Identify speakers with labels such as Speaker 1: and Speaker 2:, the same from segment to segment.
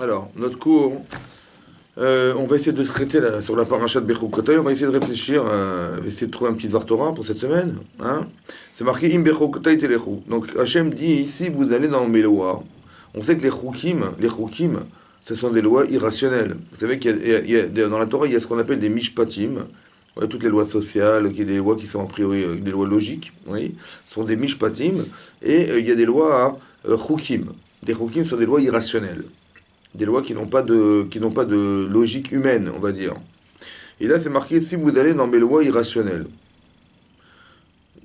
Speaker 1: Alors, notre cours, on va essayer de traiter sur la paracha de Bechukotay, on va essayer de réfléchir, essayer de trouver un petit Dvar Torah pour cette semaine. Hein. C'est marqué Im Bechukotay Telechu. Donc Hachem dit, si vous allez dans mes lois, on sait que les chukim, ce sont des lois irrationnelles. Vous savez dans la Torah, il y a ce qu'on appelle des mishpatim. Ouais, toutes les lois sociales, des lois qui sont a priori des lois logiques, oui, sont des mishpatim, et il y a des lois chukim. Des chukim sont des lois irrationnelles. Des lois qui n'ont pas de logique humaine, on va dire. Et là, c'est marqué, si vous allez dans mes lois irrationnelles.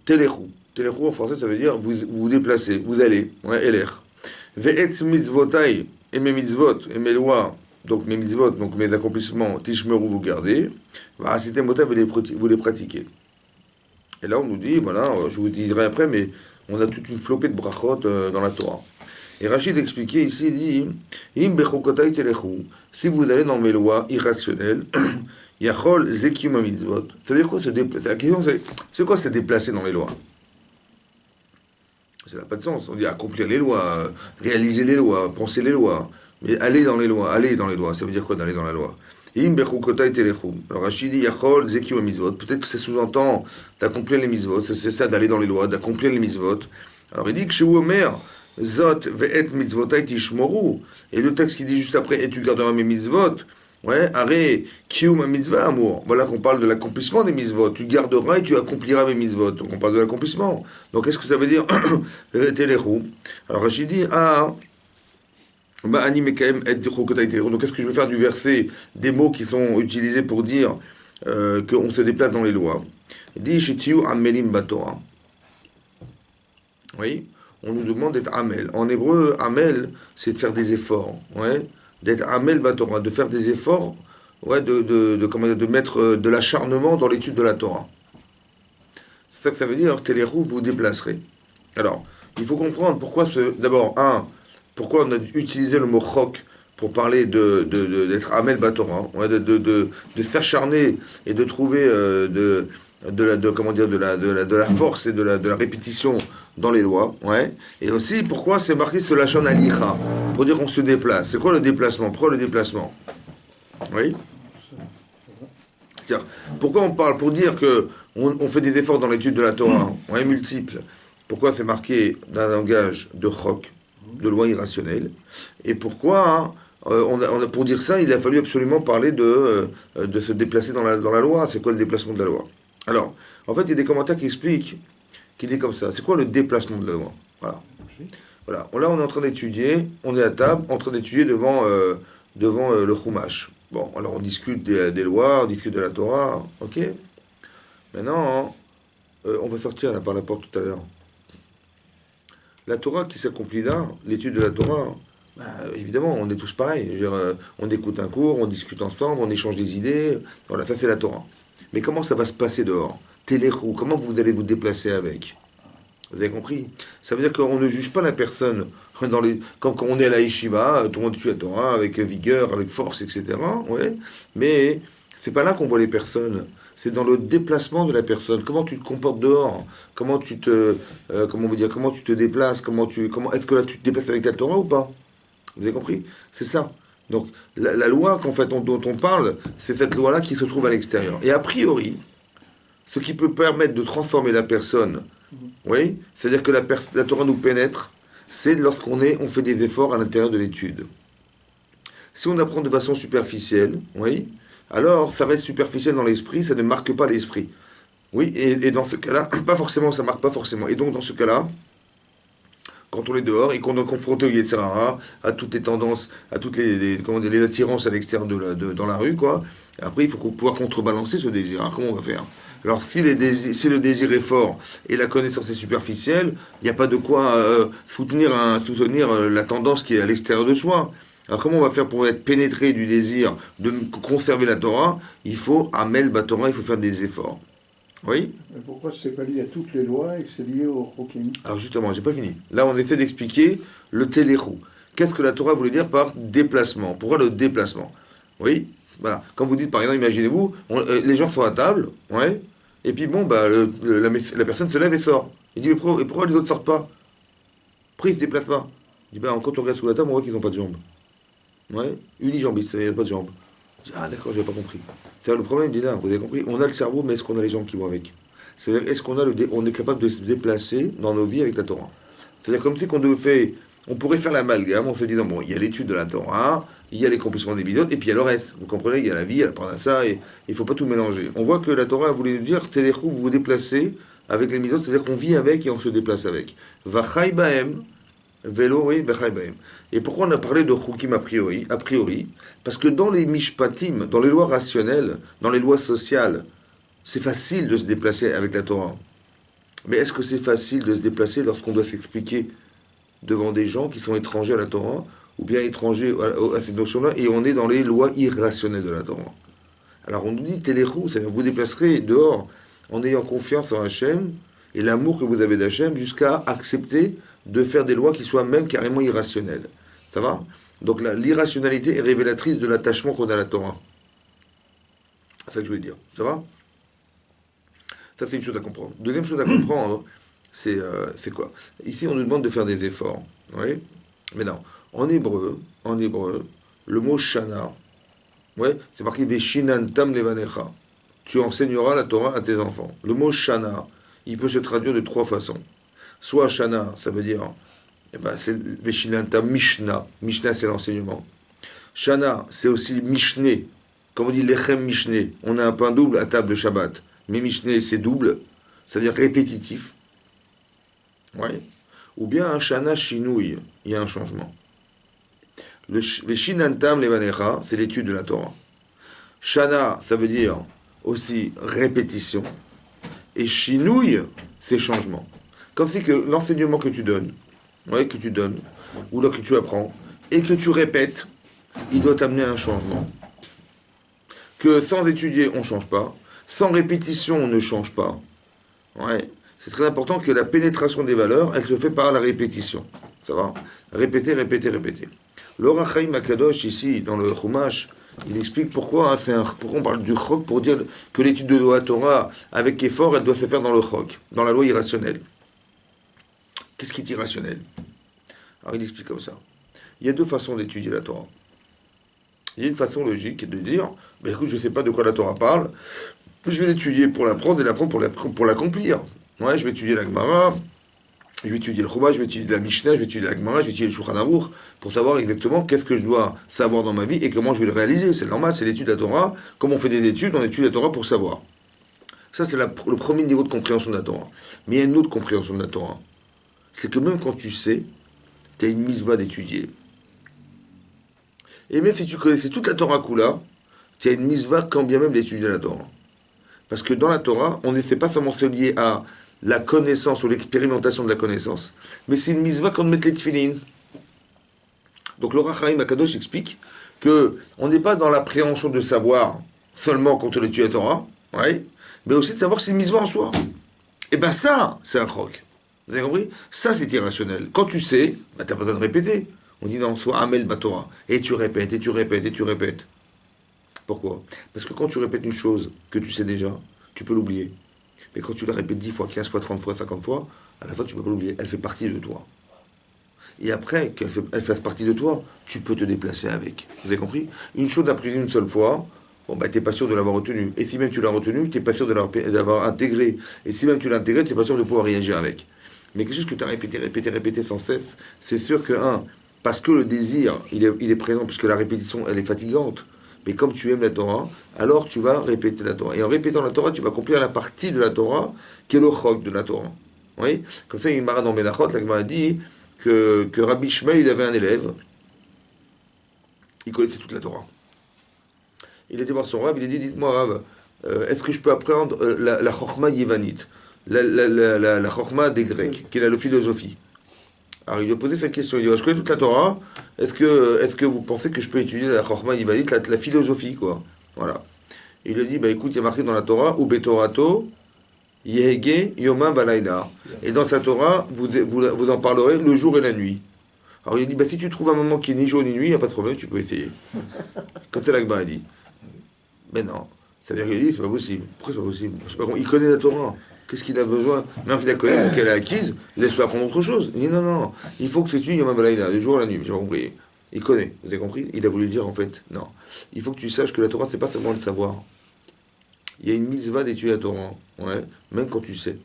Speaker 1: Telechu. Telechu, en français, ça veut dire, vous vous déplacez, vous allez. Ouais, eler. Ve'et mitzvotai, et mes mitzvot, et mes lois, donc mes mitzvot, donc mes accomplissements, tishmeru, vous gardez. Va'asite motai, vous les pratiquez. Et là, on nous dit, voilà, je vous dirai après, mais on a toute une flopée de brachot dans la Torah. Et Rachid expliquait ici, il dit, Im bechukotay telechu, si vous allez dans mes lois irrationnelles, yachol zekium mitzvot. Ça veut dire quoi se déplacer? La question c'est quoi se déplacer dans les lois? Ça n'a pas de sens. On dit accomplir les lois, réaliser les lois, penser les lois. Mais aller dans les lois, ça veut dire quoi d'aller dans la loi? Im bechukotay telechu. Alors Rachid dit yachol zekium mitzvot. Peut-être que ça sous-entend d'accomplir les mitzvot, c'est ça d'aller dans les lois, d'accomplir les mitzvot. Alors il dit que chez Omer, Zot ve'et mitzvotai tishmoru. Et le texte qui dit juste après, et tu garderas mes mitzvot. Ouais, arrêt, kiyum mitzvah amour. Voilà qu'on parle de l'accomplissement des mitzvot. Tu garderas et tu accompliras mes mitzvot. Donc on parle de l'accomplissement. Donc qu'est-ce que ça veut dire? Alors Rachid dit, donc qu'est-ce que je vais faire du verset, des mots qui sont utilisés pour dire qu'on se déplace dans les lois. Il dit, shitiu amelim batora. Oui. On nous demande d'être amel. En hébreu, amel, c'est de faire des efforts. Ouais, d'être amel batora, de faire des efforts, ouais, de mettre de l'acharnement dans l'étude de la Torah. C'est ça que ça veut dire, téléru, vous vous déplacerez. Alors, il faut comprendre pourquoi d'abord, pourquoi on a utilisé le mot chok pour parler d'être amel batora, ouais, de s'acharner et de trouver de la force et de la répétition dans les lois, ouais. Et aussi, pourquoi c'est marqué ce lachon alicha, pour dire qu'on se déplace. C'est quoi le déplacement? Pourquoi le déplacement? Oui. C'est-à-dire, pourquoi on parle? Pour dire que on fait des efforts dans l'étude de la Torah, ouais, multiples. Pourquoi c'est marqué d'un langage de chok, de loi irrationnelle? Et pourquoi pour dire ça, il a fallu absolument parler de se déplacer dans la loi. C'est quoi le déplacement de la loi? Alors, en fait, il y a des commentaires qui expliquent qu'il est comme ça. C'est quoi le déplacement de la loi? Voilà. Voilà. Là, on est en train d'étudier, on est à table, en train d'étudier devant le Chumash. Bon, alors on discute des lois, on discute de la Torah, ok? Maintenant, on va sortir là par la porte tout à l'heure. La Torah qui s'accomplit là, l'étude de la Torah, évidemment, on est tous pareils. Je veux dire, on écoute un cours, on discute ensemble, on échange des idées. Voilà, ça c'est la Torah. Mais comment ça va se passer dehors? Téléchou, comment vous allez vous déplacer avec? Vous avez compris? Ça veut dire qu'on ne juge pas la personne quand on est à la yeshiva, tout le monde tue la Torah avec vigueur, avec force, etc. Ouais. Mais c'est pas là qu'on voit les personnes. C'est dans le déplacement de la personne. Comment tu te comportes dehors? Comment tu te déplaces? Est-ce que là tu te déplaces avec la Torah ou pas? Vous avez compris? C'est ça. Donc la loi dont on parle, c'est cette loi-là qui se trouve à l'extérieur. Et a priori, ce qui peut permettre de transformer la personne, oui, c'est-à-dire que la Torah nous pénètre, c'est lorsqu'on fait des efforts à l'intérieur de l'étude. Si on apprend de façon superficielle, oui, alors ça reste superficiel dans l'esprit, ça ne marque pas l'esprit. Oui, et dans ce cas-là, pas forcément, ça marque pas forcément. Et donc dans ce cas-là, quand on est dehors et qu'on est confronté au Yetzer Hara, à toutes les tendances, à toutes les attirances à l'extérieur dans la rue, quoi. Après, il faut pouvoir contrebalancer ce désir. Alors, comment on va faire? Alors, si le désir est fort et la connaissance est superficielle, il n'y a pas de quoi soutenir la tendance qui est à l'extérieur de soi. Alors, comment on va faire pour être pénétré du désir de conserver la Torah? Il faut, Amel Batorah, il faut faire des efforts. Oui.
Speaker 2: Mais pourquoi c'est pas lié à toutes les lois et que c'est lié au Chokim?
Speaker 1: Alors justement, j'ai pas fini. Là, on essaie d'expliquer le téléchou. Qu'est-ce que la Torah voulait dire par déplacement? Pourquoi le déplacement? Oui, voilà. Quand vous dites, par exemple, imaginez-vous, les gens sont à table, ouais, et puis bon, la personne se lève et sort. Il dit, mais pourquoi les autres sortent pas? Pourquoi ils se déplacent pas? Il dit, quand on regarde sous la table, on voit qu'ils n'ont pas de jambes. Ouais, unijambiste, il n'y a pas de jambes. Je dis, ah d'accord, je n'avais pas compris. C'est le problème, il dit là, vous avez compris, on a le cerveau, mais est-ce qu'on a les jambes qui vont avec? C'est-à-dire, est-ce qu'on a on est capable de se déplacer dans nos vies avec la Torah? C'est-à-dire comme si on pourrait faire l'amalgame en se disant, bon, il y a l'étude de la Torah, il y a les accomplissements des bidotes, et puis il y a le reste. Vous comprenez, il y a la vie, il y a la parnassa, et il ne faut pas tout mélanger. On voit que la Torah a voulu nous dire, Téléchou, vous vous déplacez avec les mitzvot, c'est-à-dire qu'on vit avec et on se déplace avec. Vachai baem, vélo, oui, vachai baem. Et pourquoi on a parlé de Chukim a priori? A priori, parce que dans les mishpatim, dans les lois rationnelles, dans les lois sociales, c'est facile de se déplacer avec la Torah. Mais est-ce que c'est facile de se déplacer lorsqu'on doit s'expliquer devant des gens qui sont étrangers à la Torah, ou bien étrangers à cette notion-là, et on est dans les lois irrationnelles de la Torah? Alors on nous dit, Téléchou, c'est-à-dire vous déplacerez dehors en ayant confiance en Hachem et l'amour que vous avez d'Hachem jusqu'à accepter de faire des lois qui soient même carrément irrationnelles. Ça va? Donc l'irrationalité est révélatrice de l'attachement qu'on a à la Torah. C'est ça que je voulais dire. Ça va? Ça, c'est une chose à comprendre. Deuxième chose à comprendre, c'est quoi? Ici, on nous demande de faire des efforts. Oui? Mais non. En hébreu, le mot shana, ouais, c'est marqué Veshinantam levanecha. Tu enseigneras la Torah à tes enfants. Le mot shana, il peut se traduire de trois façons. Soit shana, ça veut dire, eh ben, c'est Veshinantam Mishnah. Mishnah, c'est l'enseignement. Shana, c'est aussi Mishné. Comme on dit lechem Mishné. On a un pain double à table de Shabbat. Mais Mishné, c'est double, c'est-à-dire répétitif. Ouais. Ou bien un shana shinouï, il y a un changement. Le Veshinantam levanecha, c'est l'étude de la Torah. Shana, ça veut dire aussi répétition. Et shinouï, c'est changement. Comme si que l'enseignement que tu donnes, ouais, ou là que tu apprends, et que tu répètes, il doit t'amener à un changement. Que sans étudier, on ne change pas. Sans répétition, on ne change pas. Ouais. C'est très important que la pénétration des valeurs, elle se fait par la répétition. Ça va? Répéter, répéter, répéter. L'Or HaChaim Akadosh, ici, dans le Chumash, il explique pourquoi, pourquoi on parle du chok, pour dire que l'étude de la Torah, avec effort, elle doit se faire dans le chok, dans la loi irrationnelle. Qu'est-ce qui est irrationnel? Alors il explique comme ça. Il y a deux façons d'étudier la Torah. Il y a une façon logique de dire, ben écoute, je ne sais pas de quoi la Torah parle, je vais l'étudier pour l'apprendre et l'apprendre pour l'accomplir. Ouais, je vais étudier la Gemara, je vais étudier le Chumash, je vais étudier la Mishnah, je vais étudier la Gemara, je vais étudier le Shulchan Aruch pour savoir exactement qu'est-ce que je dois savoir dans ma vie et comment je vais le réaliser. C'est normal, c'est l'étude de la Torah. Comme on fait des études, on étudie la Torah pour savoir. Ça, c'est le premier niveau de compréhension de la Torah. Mais il y a une autre compréhension de la Torah. C'est que même quand tu sais, tu as une mitzvah d'étudier. Et même si tu connaissais toute la Torah Kula, tu as une mitzvah quand bien même d'étudier la Torah. Parce que dans la Torah, on n'essaie pas seulement se lier à la connaissance ou l'expérimentation de la connaissance, mais c'est une mitzvah quand on met les tefillin. Donc l'Or HaChaim Akadosh explique que on n'est pas dans l'appréhension de savoir seulement quand on étudie la Torah, ouais, mais aussi de savoir que c'est une mitzvah en soi. Et bien ça, c'est un chok. Vous avez compris? Ça, c'est irrationnel. Quand tu sais, bah, tu n'as pas besoin de répéter. On dit non, soit Amel Batora. Et tu répètes, et tu répètes, et tu répètes. Pourquoi? Parce que quand tu répètes une chose que tu sais déjà, tu peux l'oublier. Mais quand tu la répètes 10 fois, 15 fois, 30 fois, 50 fois, à la fin, tu ne peux pas l'oublier. Elle fait partie de toi. Et après qu'elle fasse partie de toi, tu peux te déplacer avec. Vous avez compris? Une chose apprise une seule fois, bon, bah, tu n'es pas sûr de l'avoir retenue. Et si même tu l'as retenue, tu n'es pas sûr de l'avoir intégré. Et si même tu l'as intégré, tu n'es pas sûr de pouvoir réagir avec. Mais quelque chose que tu as répété sans cesse, c'est sûr que, parce que le désir, il est présent, puisque la répétition, elle est fatigante. Mais comme tu aimes la Torah, alors tu vas répéter la Torah. Et en répétant la Torah, tu vas accomplir la partie de la Torah qui est le chok de la Torah. Oui? Comme ça, il y a une marade dans Menachot, la Gemara dit que Rabbi Shmuel, il avait un élève, il connaissait toute la Torah. Il était voir son Rav, il a dit, dites-moi Rav, est-ce que je peux apprendre la Chochma Yévanite, la Chochma des Grecs, qui est la philosophie? Alors il lui a posé cette question, il dit, je connais toute la Torah, est-ce que vous pensez que je peux étudier la Chochma Yévanite, la philosophie, quoi? Voilà. Et il lui a dit, bah écoute, il y a marqué dans la Torah, ou Betorato, Yehege, Yomam, Valaïla. Et dans sa Torah, vous en parlerez le jour et la nuit. Alors il a dit, bah si tu trouves un moment qui est ni jour ni nuit, il n'y a pas de problème, tu peux essayer. Comme c'est l'Akbar a dit. Mais non, c'est-à-dire qu'il dit, c'est pas possible. Pourquoi c'est pas possible? Je sais pas comment. Il connaît la Torah. Qu'est-ce qu'il a besoin? Même qu'il la connaît, qu'elle a acquise, laisse-le apprendre autre chose. Il dit non, il faut que tu étudies Yom Valaïla, le jour et la nuit, j'ai pas compris. Il connaît, vous avez compris? Il a voulu dire en fait, non. Il faut que tu saches que la Torah, c'est pas seulement de savoir. Il y a une mitzvah d'étudier la Torah, ouais, même quand tu sais.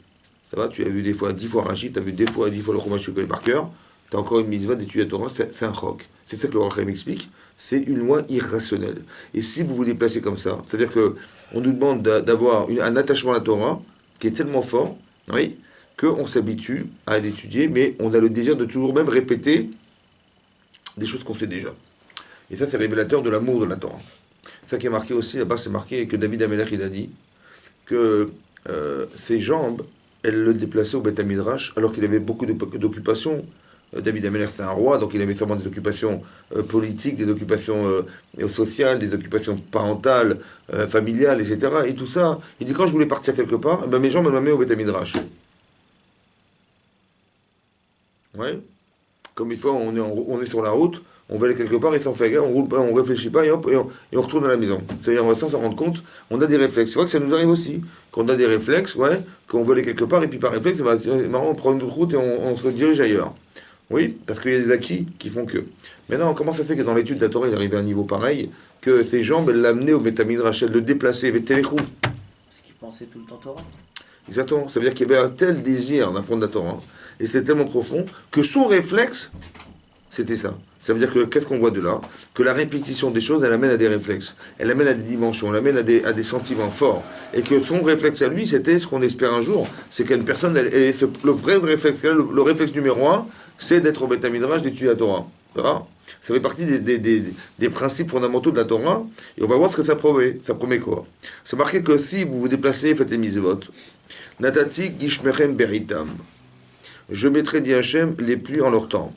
Speaker 1: Ça va, tu as vu des fois 10 fois Rachid, tu as vu des fois 10 fois le Chumash, tu connais par cœur, tu as encore une mitzvah d'étudier la Torah, c'est un chok. C'est ça que le Rachem explique, c'est une loi irrationnelle. Et si vous vous déplacez comme ça, c'est-à-dire que on nous demande d'avoir un attachement à la Torah qui est tellement fort, oui, qu'on s'habitue à l'étudier, mais on a le désir de toujours même répéter des choses qu'on sait déjà. Et ça, c'est révélateur de l'amour de la Torah. Ça qui est marqué aussi, là-bas, c'est marqué que David Amelech, il a dit que ses jambes, elles le déplaçaient au Beth Midrash, alors qu'il avait beaucoup d'occupations. David Amelech, c'est un roi, donc il avait sûrement des occupations politiques, des occupations sociales, des occupations parentales, familiales, etc. Et tout ça, il dit, quand je voulais partir quelque part, eh ben, mes jambes me m'amenaient au Beth Midrash. Ouais. Comme une fois, on est sur la route, on va aller quelque part et sans faire gaffe, on roule pas, on réfléchit pas et hop, et on retourne à la maison. C'est-à-dire, sans s'en rendre compte, on a des réflexes. C'est vrai que ça nous arrive aussi. Qu'on a des réflexes, ouais, qu'on veut aller quelque part et puis par réflexe, bah, marrant, on prend une autre route et on se dirige ailleurs. Oui, parce qu'il y a des acquis qui font que. Maintenant, comment ça fait que dans l'étude de la Torah, il arrivait à un niveau pareil, que ses jambes, elles l'amenaient au Métamidrash, elles le déplaçaient, Vétéléchou.
Speaker 3: Parce qu'il pensait tout le temps Torah.
Speaker 1: Exactement. Ça veut dire qu'il y avait un tel désir d'apprendre la Torah, et c'était tellement profond, que son réflexe, c'était ça. Ça veut dire que, qu'est-ce qu'on voit de là? Que la répétition des choses, elle amène à des réflexes. Elle amène à des dimensions, elle amène à des sentiments forts. Et que son réflexe à lui, c'était ce qu'on espère un jour, c'est qu'une personne, le vrai réflexe, le réflexe numéro un, c'est d'être au Beth Midrash, d'étudier la Torah. Ça fait partie des principes fondamentaux de la Torah, et on va voir ce que ça promet. Ça promet quoi? C'est marqué que si vous vous déplacez, faites les mitzvot, Natati Gishmechem Beritam. Je mettrai, dit Hachem, les pluies en leur temps.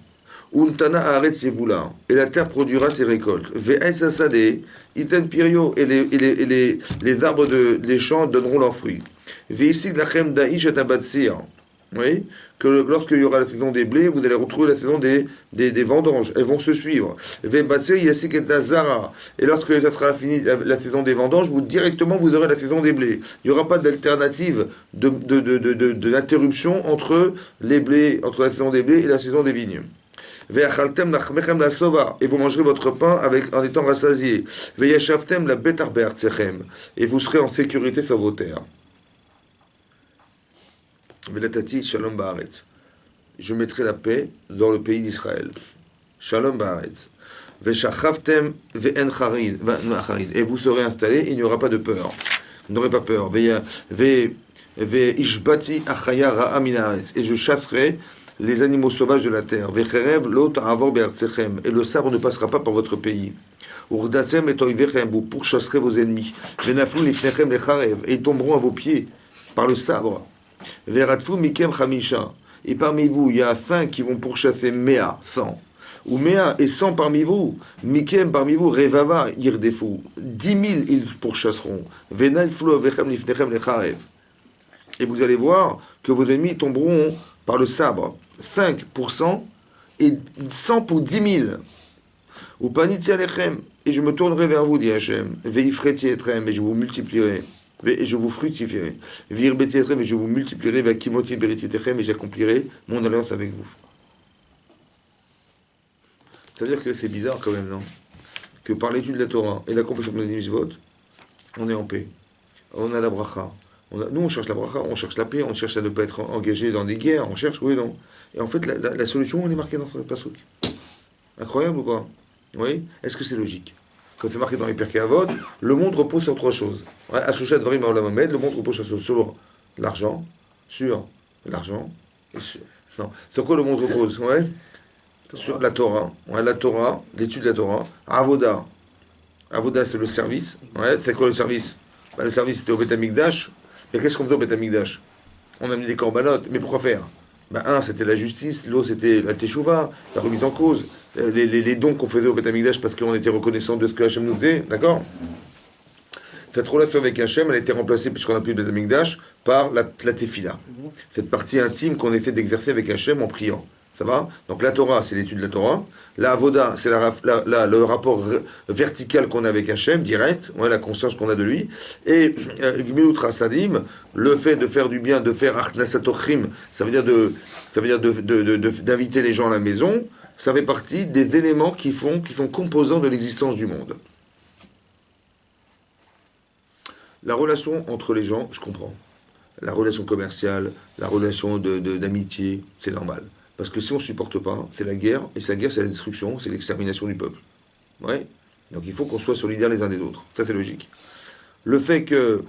Speaker 1: Untana Haaretz Yevula, et la terre produira ses récoltes. Ve'es Asade, Iten Pirio, et les arbres les champs donneront leurs fruits. Ve'isig Lachem Da'ish et Abatsir. Oui, que lorsqu'il y aura la saison des blés, vous allez retrouver la saison des vendanges. Elles vont se suivre. Ve'batsir Yasik et Azara. Et lorsque ça sera fini la saison des vendanges, directement vous aurez la saison des blés. Il n'y aura pas d'alternative d'interruption entre les blés, entre la saison des blés et la saison des vignes. Et vous mangerez votre pain en étant rassasiés. Et vous serez en sécurité sur vos terres. Je mettrai la paix dans le pays d'Israël. Shalom ba'aretz. Et vous serez installés, il n'y aura pas de peur. Vous n'aurez pas peur. Et je chasserai les animaux sauvages de la terre. Et le sabre ne passera pas par votre pays. Vous pourchasserez vos ennemis. Et ils tomberont à vos pieds par le sabre. Et parmi vous, il y a 5 qui vont pourchasser Méa, 100. Ou Méa et 100 parmi vous. Mikem parmi vous, Revava, Yirdefu. 10 000 ils pourchasseront. Et vous allez voir que vos ennemis tomberont par le sabre. 5 pour 100 et 100 pour 10 000. Ou paniti alechem, et je me tournerai vers vous, dit Hachem. Veifreti etrem, et je vous multiplierai. Et je vous fructifierai. Virbeti etrem, et je vous multiplierai. Vakimoti beriti techem, et j'accomplirai mon alliance avec vous. Ça veut dire que c'est bizarre quand même, non? Que par l'étude de la Torah et l'accomplissement des mitzvot, on est en paix. On a la bracha. Nous, on cherche la bracha, on cherche la paix, on cherche à ne pas être engagé dans des guerres, on cherche, oui, non. Et en fait, la solution, elle est marquée dans ce pasuk. Incroyable ou pas? Oui. Est-ce que c'est logique? Comme c'est marqué dans les Pirkei Avot, le monde repose sur 3 choses. Ashushat Dvarim Haolam Hamed, le monde repose sur l'argent, et sur... Non. Sur quoi le monde repose? Ouais. Sur la Torah. Ouais, la Torah, l'étude de la Torah. Avoda. Avoda, c'est le service. Ouais. C'est quoi le service? Le service, c'était au Beth Amikdash. Et qu'est-ce qu'on faisait au Beth Amikdash? On a mis des corbanotes. Mais pourquoi faire? Un, c'était la justice. L'autre, c'était la teshuva, la remise en cause. Les dons qu'on faisait au Beth Amikdash parce qu'on était reconnaissant de ce que Hachem nous faisait. D'accord? Cette relation avec Hachem, elle a été remplacée, puisqu'on a plus de Beth Amikdash, par la tefila. Cette partie intime qu'on essaie d'exercer avec Hachem en priant. Ça va? Donc la Torah, c'est l'étude de la Torah. La Avoda, c'est le rapport vertical qu'on a avec Hachem, direct, la conscience qu'on a de lui. Et Gmilut Rasadim, le fait de faire du bien, de faire Achnasatochrim, ça veut dire d'inviter les gens à la maison. ça fait partie des éléments qui sont composants de l'existence du monde. La relation entre les gens, je comprends. La relation commerciale, la relation d'amitié, c'est normal. Parce que si on ne supporte pas, c'est la guerre, et la guerre, c'est la destruction, c'est l'extermination du peuple. Ouais. Donc il faut qu'on soit solidaires les uns des autres. Ça, c'est logique. Le fait que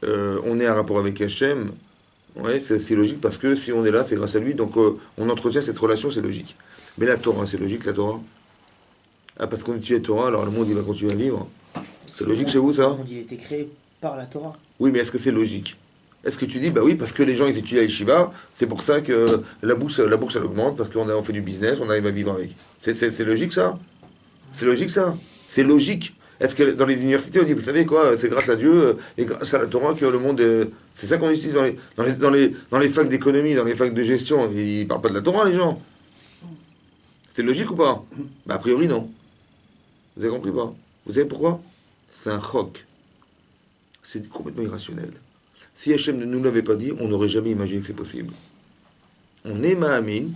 Speaker 1: on ait un rapport avec Hachem, ouais, c'est logique, parce que si on est là, c'est grâce à lui, donc on entretient cette relation, c'est logique. Mais la Torah, c'est logique, la Torah? Ah, parce qu'on étudie la Torah, alors le monde, il va continuer à vivre. C'est logique chez vous, ça?
Speaker 3: Le monde, il a été créé par la Torah.
Speaker 1: Oui, mais est-ce que c'est logique? Est-ce que tu dis, bah oui, parce que les gens ils étudient à Yeshiva, c'est pour ça que la bourse elle augmente, parce on fait du business, on arrive à vivre avec. C'est logique ça? C'est logique ça? C'est logique. Est-ce que dans les universités on dit, vous savez quoi, c'est grâce à Dieu et grâce à la Torah que le monde. C'est ça qu'on utilise dans les facs d'économie, dans les facs de gestion. Ils parlent pas de la Torah, les gens. C'est logique ou pas? Bah a priori non. Vous avez compris pas? Vous savez pourquoi? C'est un choc. C'est complètement irrationnel. Si Hachem ne nous l'avait pas dit, on n'aurait jamais imaginé que c'est possible. On est Mahamin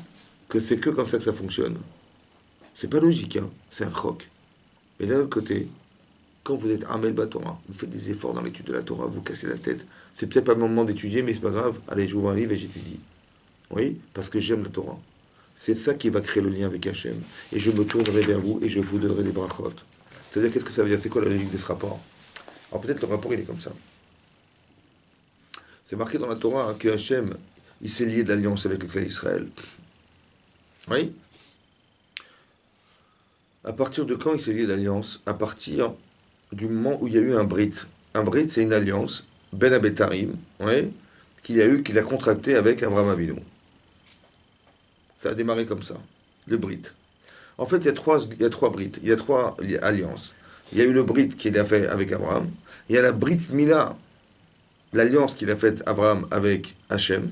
Speaker 1: que c'est que comme ça que ça fonctionne. C'est pas logique, hein, c'est un choc. Mais d'un autre côté, quand vous êtes Amel Batora, vous faites des efforts dans l'étude de la Torah, vous cassez la tête. C'est peut-être pas le moment d'étudier, mais c'est pas grave. Allez, j'ouvre un livre et j'étudie. Oui, parce que j'aime la Torah. C'est ça qui va créer le lien avec Hachem. Et je me tournerai vers vous et je vous donnerai des brachot. Ça veut dire, qu'est-ce que ça veut dire? C'est quoi la logique de ce rapport? Alors peut-être le rapport, il est comme ça. C'est marqué dans la Torah hein, que Hachem, il s'est lié d'alliance avec le clan d'Israël. Oui. À partir de quand il s'est lié d'alliance? À partir du moment où il y a eu un brit. Un brit, c'est une alliance, Ben Abetarim, oui, qu'il a contracté avec Avraham Avinu. Ça a démarré comme ça, le brit. En fait, il y a trois brits, il y a trois alliances. Il y a eu le brit qu'il a fait avec Abraham, il y a la brit Mila, l'alliance qu'il a faite Abraham avec Hachem,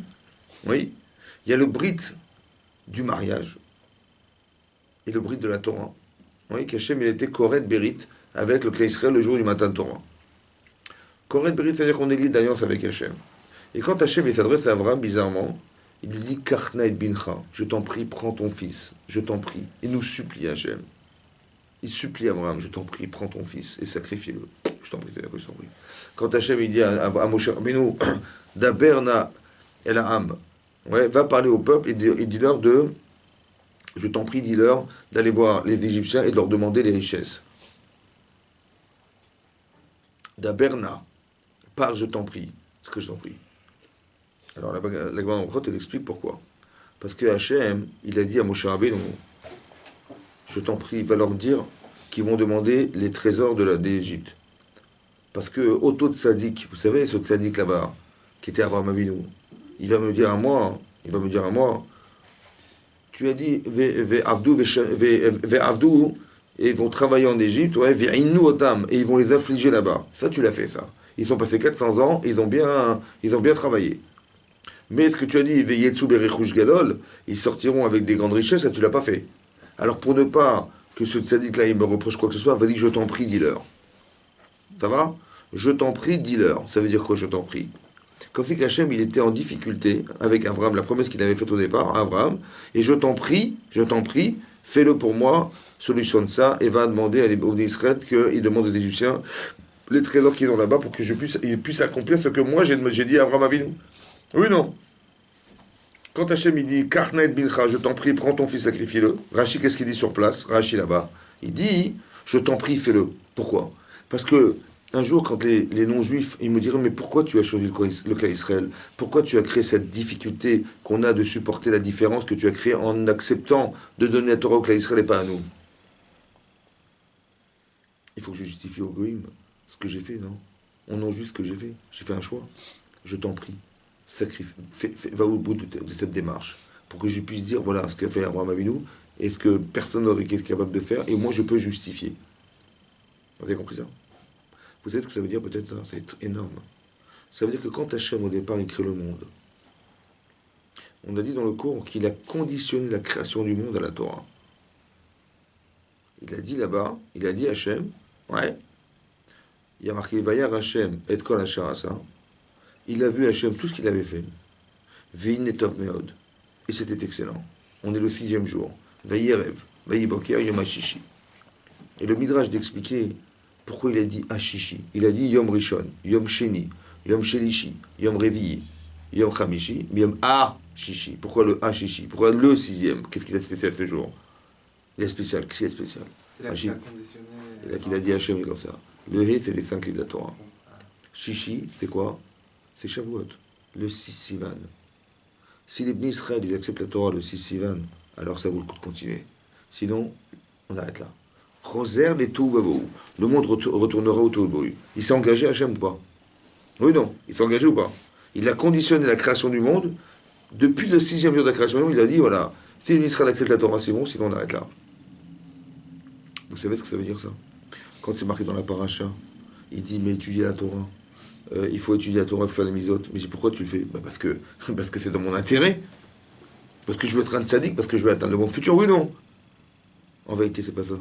Speaker 1: oui. Il y a le brit du mariage et le brit de la Torah. Oui, qu'Hachem il était Koret Berit avec le clan Israël le jour du matin de Torah. Koret Berit, c'est-à-dire qu'on est lié d'alliance avec Hachem. Et quand Hachem il s'adresse à Abraham, bizarrement, il lui dit Karna et Bincha, je t'en prie, prends ton fils, je t'en prie. Il nous supplie Hachem. Il supplie Abraham, je t'en prie, prends ton fils et sacrifie-le. Je t'en prie, c'est-à-dire que je t'en prie. Quand Hachem il dit à Moshe Rabbeinu, Daberna El Ham, ouais, va parler au peuple et dis-leur je t'en prie, dis-leur d'aller voir les Égyptiens et de leur demander les richesses. Daberna, parle, je t'en prie, ce que je t'en prie. Alors la Gemara elle explique pourquoi. Parce que Hachem, il a dit à Moshe Rabbeinu, je t'en prie, va leur dire qu'ils vont demander les trésors d'Égypte. Parce que Otto Tzadik, vous savez, ce Tzadik là-bas, qui était Avraham Avinu, il va me dire à moi, tu as dit, Ve'avdou, et ils vont travailler en Égypte, ouais, Ve'innu otam, et ils vont les affliger là-bas. Ça, tu l'as fait, ça. Ils sont passés 400 ans, ils ont bien travaillé. Mais ce que tu as dit, Ve'yetsu berechush gadol, ils sortiront avec des grandes richesses, ça, tu l'as pas fait. Alors, pour ne pas que ce tzaddik-là, il me reproche quoi que ce soit, vas-y, je t'en prie, dis-leur. Ça va? Je t'en prie, dis-leur. Ça veut dire quoi, je t'en prie? Comme si qu'Hachem, il était en difficulté avec Abraham, la promesse qu'il avait faite au départ à Abraham, et je t'en prie, fais-le pour moi, solutionne ça, et va demander aux Israël qu'ils demandent aux Égyptiens les trésors qu'ils ont là-bas pour que ils puissent accomplir ce que moi j'ai dit à Abraham Avinu. Oui, non. Quand Hachem, il dit, Karnaet Bincha, je t'en prie, prends ton fils, sacrifie-le. Rashi, qu'est-ce qu'il dit sur place? Rashi là-bas. Il dit, je t'en prie, fais-le. Pourquoi? Parce que un jour, quand les non-juifs, ils me diraient, mais pourquoi tu as choisi le clan Israël? Pourquoi tu as créé cette difficulté qu'on a de supporter la différence que tu as créée en acceptant de donner la Torah au clan Israël et pas à nous? Il faut que je justifie au Goïm ce que j'ai fait, non? On non-juif ce que j'ai fait. J'ai fait un choix. Je t'en prie, sacrifie, va au bout de cette démarche pour que je puisse dire, voilà ce qu'a fait Abraham Avinu et ce que personne n'aurait été capable de faire et moi je peux justifier. Vous avez compris ça? Vous savez ce que ça veut dire peut-être ça? C'est énorme. Ça veut dire que quand Hachem au départ il crée le monde, on a dit dans le cours qu'il a conditionné la création du monde à la Torah. Il a dit là-bas, il a dit Hachem, ouais, il y a marqué Vayar Hachem et Kol Hacharasa. Il a vu Hachem tout ce qu'il avait fait. Vein et Tov Meod. Et c'était excellent. On est le 6e jour. Vayerev. Vayiboker Yom HaShishi. Et le Midrash d'expliquer pourquoi il a dit HaShishi. Il a dit Yom Rishon, Yom Sheni, Yom Shelishi, Yom Revi'i, Yom Chamishi, Yom HaShishi. Pourquoi le HaShishi? Pourquoi le sixième? Qu'est-ce qu'il a de spécial ce jour? Il est spécial. Qu'est-ce qu'il a de spécial?
Speaker 4: C'est là qu'il a conditionné.
Speaker 1: Et là qu'il a dit Hachem, il est comme ça. Le He, c'est les 5 livres de la Torah. Shishi, c'est quoi? C'est Shavuot, le 6 Sivan. Si les Bnei Israël, ils acceptent la Torah le 6 Sivan, alors ça vaut le coup de continuer. Sinon, on arrête là. Roser les Tohu Vavohu. Le monde retournera au Tohu Vavohu. Il s'est engagé Hachem ou pas? Oui, non. Il s'est engagé ou pas? Il a conditionné la création du monde. Depuis le 6e jour de la création du monde, il a dit, voilà, si les Bnei Israël acceptent la Torah, c'est bon, sinon on arrête là. Vous savez ce que ça veut dire, ça? Quand c'est marqué dans la paracha, il dit, mais étudiez la Torah. Il faut étudier la Torah, il faut faire les misotes. Mais je dis, pourquoi tu le fais? Parce que c'est dans mon intérêt. Parce que je veux être un tzaddik, parce que je veux atteindre le monde futur, oui ou non? En vérité, c'est pas ça.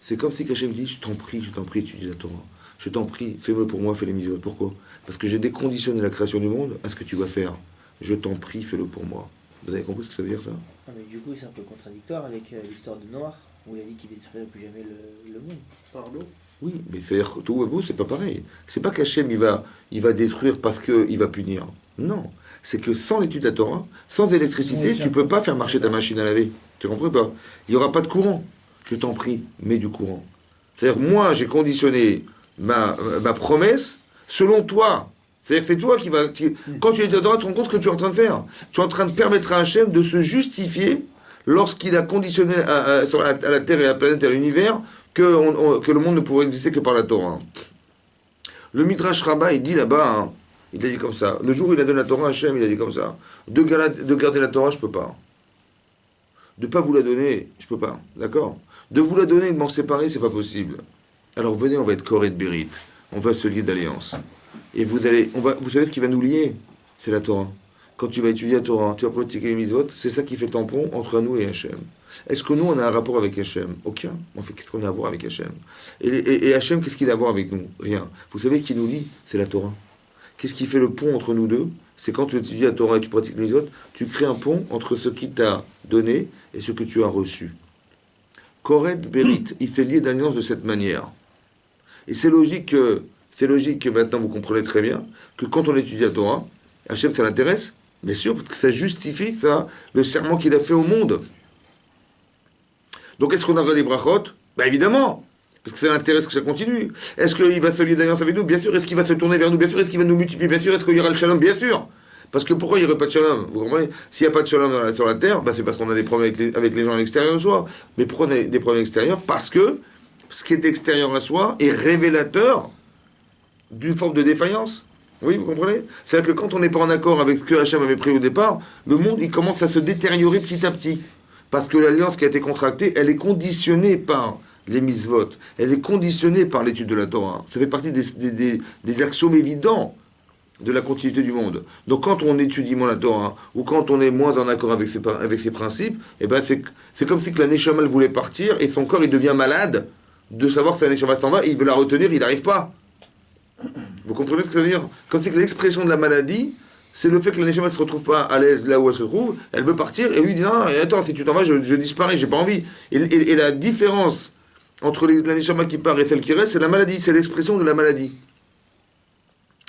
Speaker 1: C'est comme si Hachem dit, je t'en prie, étudie la Torah. Je t'en prie, fais-le pour moi, fais les misotes. Pourquoi? Parce que j'ai déconditionné la création du monde à ce que tu vas faire. Je t'en prie, fais-le pour moi. Vous avez compris ce que ça veut dire, ça?
Speaker 3: Ah, mais du coup, c'est un peu contradictoire avec l'histoire de Noir, où il a dit qu'il détruirait plus jamais le monde.
Speaker 2: Pardon?
Speaker 1: Oui, mais c'est-à-dire que tout vous, c'est pas pareil. C'est pas qu'Hachem il va détruire parce qu'il va punir. Non. C'est que sans l'étude de la Torah, sans électricité, tu peux pas faire marcher ta machine à laver. Tu comprends pas? Il n'y aura pas de courant. Je t'en prie, mets du courant. C'est-à-dire que moi, j'ai conditionné ma promesse selon toi. C'est-à-dire que c'est toi qui va... Quand tu es dedans, tu te rends compte ce que tu es en train de faire. Tu es en train de permettre à Hachem de se justifier lorsqu'il a conditionné à la Terre et à la planète et à l'univers que le monde ne pourrait exister que par la Torah. Le Midrash Rabbah, il dit là-bas, hein, il a dit comme ça, le jour où il a donné la Torah à Hachem, il a dit comme ça, de garder la Torah, je peux pas. De ne pas vous la donner, je peux pas. D'accord? De vous la donner et de m'en séparer, c'est pas possible. Alors venez, on va être Koré de Bérit. On va se lier d'alliance. Et vous savez ce qui va nous lier? C'est la Torah. Quand tu vas étudier la Torah, tu vas pratiquer les mitzvot, c'est ça qui fait tampon entre nous et Hachem. Est-ce que nous, on a un rapport avec Hachem? Aucun. En fait, qu'est-ce qu'on a à voir avec Hachem? Et Hachem, qu'est-ce qu'il a à voir avec nous? Rien. Vous savez qui nous lie? C'est la Torah. Qu'est-ce qui fait le pont entre nous deux? C'est quand tu étudies la Torah et tu pratiques les mitzvot, tu crées un pont entre ce qui t'a donné et ce que tu as reçu. Koret Berit, il fait lier d'alliance de cette manière. Et c'est logique que maintenant vous comprenez très bien que quand on étudie la Torah, Hachem, ça l'intéresse? Bien sûr, parce que ça justifie ça, le serment qu'il a fait au monde. Donc est-ce qu'on aura des brachot? Ben évidemment, parce que ça l'intéresse que ça continue. Est-ce qu'il va se lier d'alliance avec nous? Bien sûr. Est-ce qu'il va se tourner vers nous? Bien sûr. Est-ce qu'il va nous multiplier? Bien sûr. Est-ce qu'il y aura le shalom? Bien sûr. Parce que pourquoi il n'y aurait pas de shalom? Vous comprenez? S'il n'y a pas de shalom sur la terre, ben c'est parce qu'on a des problèmes avec les gens à l'extérieur de soi. Mais pourquoi on a des problèmes extérieurs? Parce que ce qui est extérieur à soi est révélateur d'une forme de défaillance. Oui, vous comprenez? C'est-à-dire que quand on n'est pas en accord avec ce que Hachem avait pris au départ, le monde il commence à se détériorer petit à petit. Parce que l'alliance qui a été contractée, elle est conditionnée par les mitzvot. Elle est conditionnée par l'étude de la Torah. Ça fait partie des axiomes évidents de la continuité du monde. Donc quand on étudie moins la Torah, ou quand on est moins en accord avec ses principes, eh ben c'est comme si que la Neshama voulait partir, et son corps il devient malade de savoir que sa Neshama s'en va, et il veut la retenir, il n'arrive pas. Vous comprenez ce que ça veut dire? Comme si que l'expression de la maladie, c'est le fait que la Neshama ne se retrouve pas à l'aise là où elle se trouve, elle veut partir, et lui dit non, attends, si tu t'en vas, je disparais, j'ai pas envie. Et la différence entre la Neshama qui part et celle qui reste, c'est la maladie, c'est l'expression de la maladie.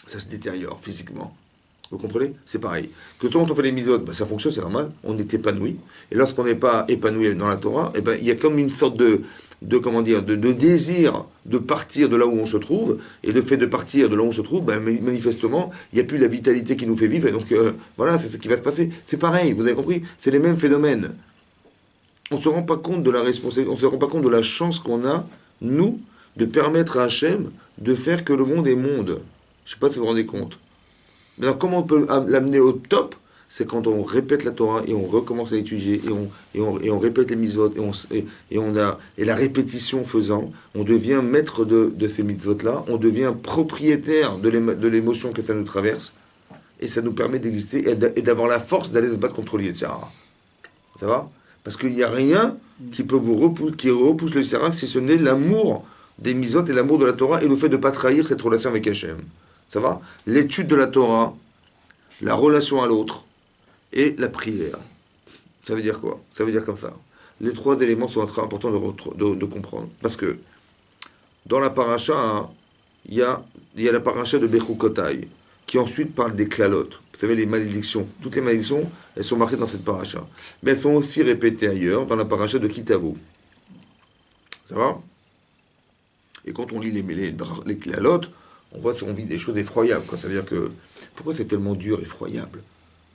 Speaker 1: Ça se détériore physiquement. Vous comprenez? C'est pareil. Que quand on fait les mitzvot, ben, ça fonctionne, c'est normal, on est épanoui. Et lorsqu'on n'est pas épanoui dans la Torah, eh ben, il y a comme une sorte de désir de partir de là où on se trouve, et le fait de partir de là où on se trouve, ben, manifestement, il n'y a plus la vitalité qui nous fait vivre, et donc voilà, c'est ce qui va se passer. C'est pareil, vous avez compris? C'est les mêmes phénomènes. On ne se rend pas compte de la responsabilité, on ne se rend pas compte de la chance qu'on a, nous, de permettre à Hachem de faire que le monde est monde. Je ne sais pas si vous vous rendez compte. Mais alors, comment on peut l'amener au top? C'est quand on répète la Torah et on recommence à l'étudier et on répète les mitzvot et la répétition faisant, on devient maître de ces mitzvot-là, on devient propriétaire de l'émotion que ça nous traverse et ça nous permet d'exister et d'avoir la force d'aller se battre contre l'Yetzirah. Ça va? Parce qu'il n'y a rien qui peut qui repousse le Yetzirah si ce n'est l'amour des mitzvot et l'amour de la Torah et le fait de ne pas trahir cette relation avec Hachem. Ça va? L'étude de la Torah, la relation à l'autre et la prière. Ça veut dire quoi? Ça veut dire comme ça. les trois éléments sont très importants de comprendre. Parce que dans la paracha, hein, il y a la paracha de Bechukotai, qui ensuite parle des klalotes. Vous savez, les malédictions. Toutes les malédictions, elles sont marquées dans cette paracha. Mais elles sont aussi répétées ailleurs, dans la paracha de Kitavo. Ça va? Et quand on lit les klalotes, on vit des choses effroyables. Quoi. Ça veut dire que, pourquoi c'est tellement dur, effroyable?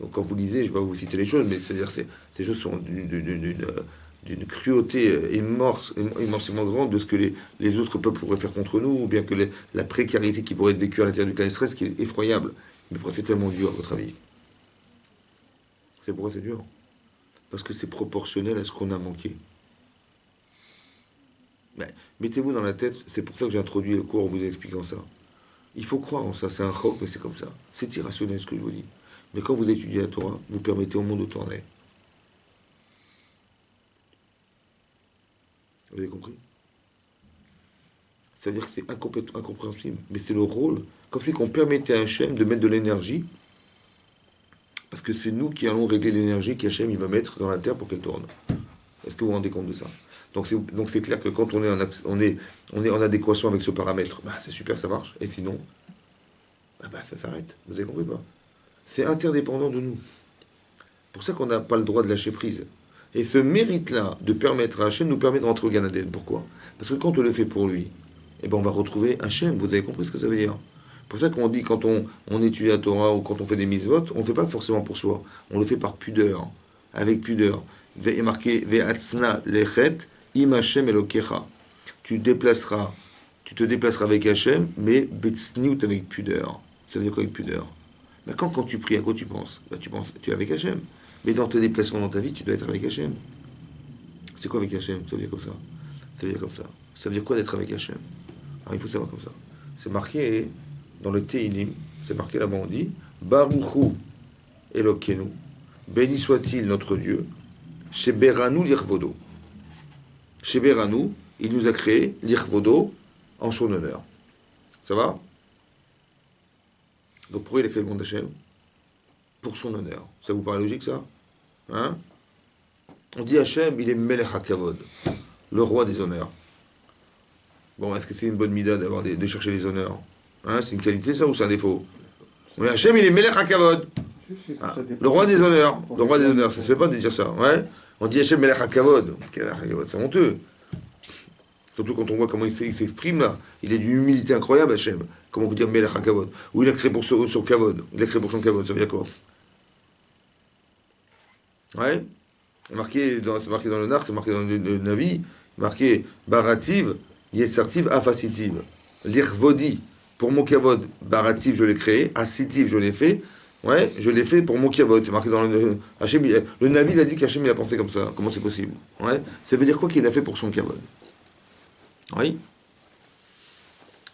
Speaker 1: Donc quand vous lisez, je ne vais pas vous citer les choses, mais c'est-à-dire que ces choses sont d'une cruauté immensément grande de ce que les autres peuples pourraient faire contre nous, ou bien que la précarité qui pourrait être vécue à l'intérieur du clan d'Israël, qui est effroyable. Mais pourquoi c'est tellement dur, à votre avis? C'est pourquoi c'est dur? Parce que c'est proportionnel à ce qu'on a manqué. Mais, mettez-vous dans la tête, c'est pour ça que j'ai introduit le cours en vous expliquant ça. Il faut croire en ça, c'est un choc, mais c'est comme ça. C'est irrationnel ce que je vous dis. Mais quand vous étudiez la Torah, vous permettez au monde de tourner. Vous avez compris? C'est-à-dire que c'est incompréhensible. Mais c'est le rôle, comme si qu'on permettait à Hachem de mettre de l'énergie, parce que c'est nous qui allons régler l'énergie qu'Hachem il va mettre dans la terre pour qu'elle tourne. Est-ce que vous vous rendez compte de ça? Donc c'est clair que quand on est en adéquation avec ce paramètre, bah, c'est super, ça marche. Et sinon, bah, ça s'arrête. Vous avez compris pas? C'est interdépendant de nous. C'est pour ça qu'on n'a pas le droit de lâcher prise. Et ce mérite-là de permettre à Hachem nous permet de rentrer au Gan Eden. Pourquoi? Parce que quand on le fait pour lui, eh ben on va retrouver Hachem. Vous avez compris ce que ça veut dire? C'est pour ça qu'on dit quand on étudie la Torah ou quand on fait des mitzvot, on ne fait pas forcément pour soi. On le fait par pudeur, avec pudeur. Il est marqué Ve'atzna lechet im Hachem elokecha. Tu te déplaceras avec Hachem, mais betzniut avec pudeur. Ça veut dire quoi avec pudeur? Ben quand tu pries, à quoi tu penses? Ben tu es avec Hachem. Mais dans tes déplacements dans ta vie, tu dois être avec Hachem. C'est quoi avec Hachem? Ça veut dire comme ça. Ça veut dire comme ça. Ça veut dire quoi d'être avec Hachem? Alors il faut savoir comme ça. C'est marqué dans le Teilim, c'est marqué là-bas, on dit Baruchu Elokenu, béni soit-il notre Dieu, Sheberanu l'Irvodo. Sheberanu, il nous a créé l'Irvodo en son honneur. Ça va? Donc pourquoi il a créé le monde d'Hachem? Pour son honneur. Ça vous paraît logique ça? Hein? On dit Hachem, il est Melech HaKavod, le roi des honneurs. Bon, est-ce que c'est une bonne mida de chercher les honneurs? Hein, c'est une qualité ça ou c'est un défaut? Mais Hachem, il est Melech HaKavod. Ah, le roi des honneurs. Le roi des honneurs, ça se fait pas de dire ça. Ouais? On dit Hachem Melech HaKavod. C'est honteux. Surtout quand on voit comment il s'exprime là. Il est d'une humilité incroyable, Hachem. Comment vous dire Melech HaKavod? Ou il a créé pour son Kavod. Il a créé pour son Kavod, ça veut dire quoi? Ouais? C'est marqué dans le Nar, c'est marqué dans le Navi, marqué Barativ, Yetzartiv, Afasitiv. L'Irvodi, pour mon Kavod, Barativ, je l'ai créé, Asitiv, je l'ai fait. Ouais, je l'ai fait pour mon Kavod. C'est marqué dans le Hachem, le Navi, il a dit qu'Hachem, il a pensé comme ça. Comment c'est possible? Ouais? Ça veut dire quoi qu'il a fait pour son Kavod? Oui?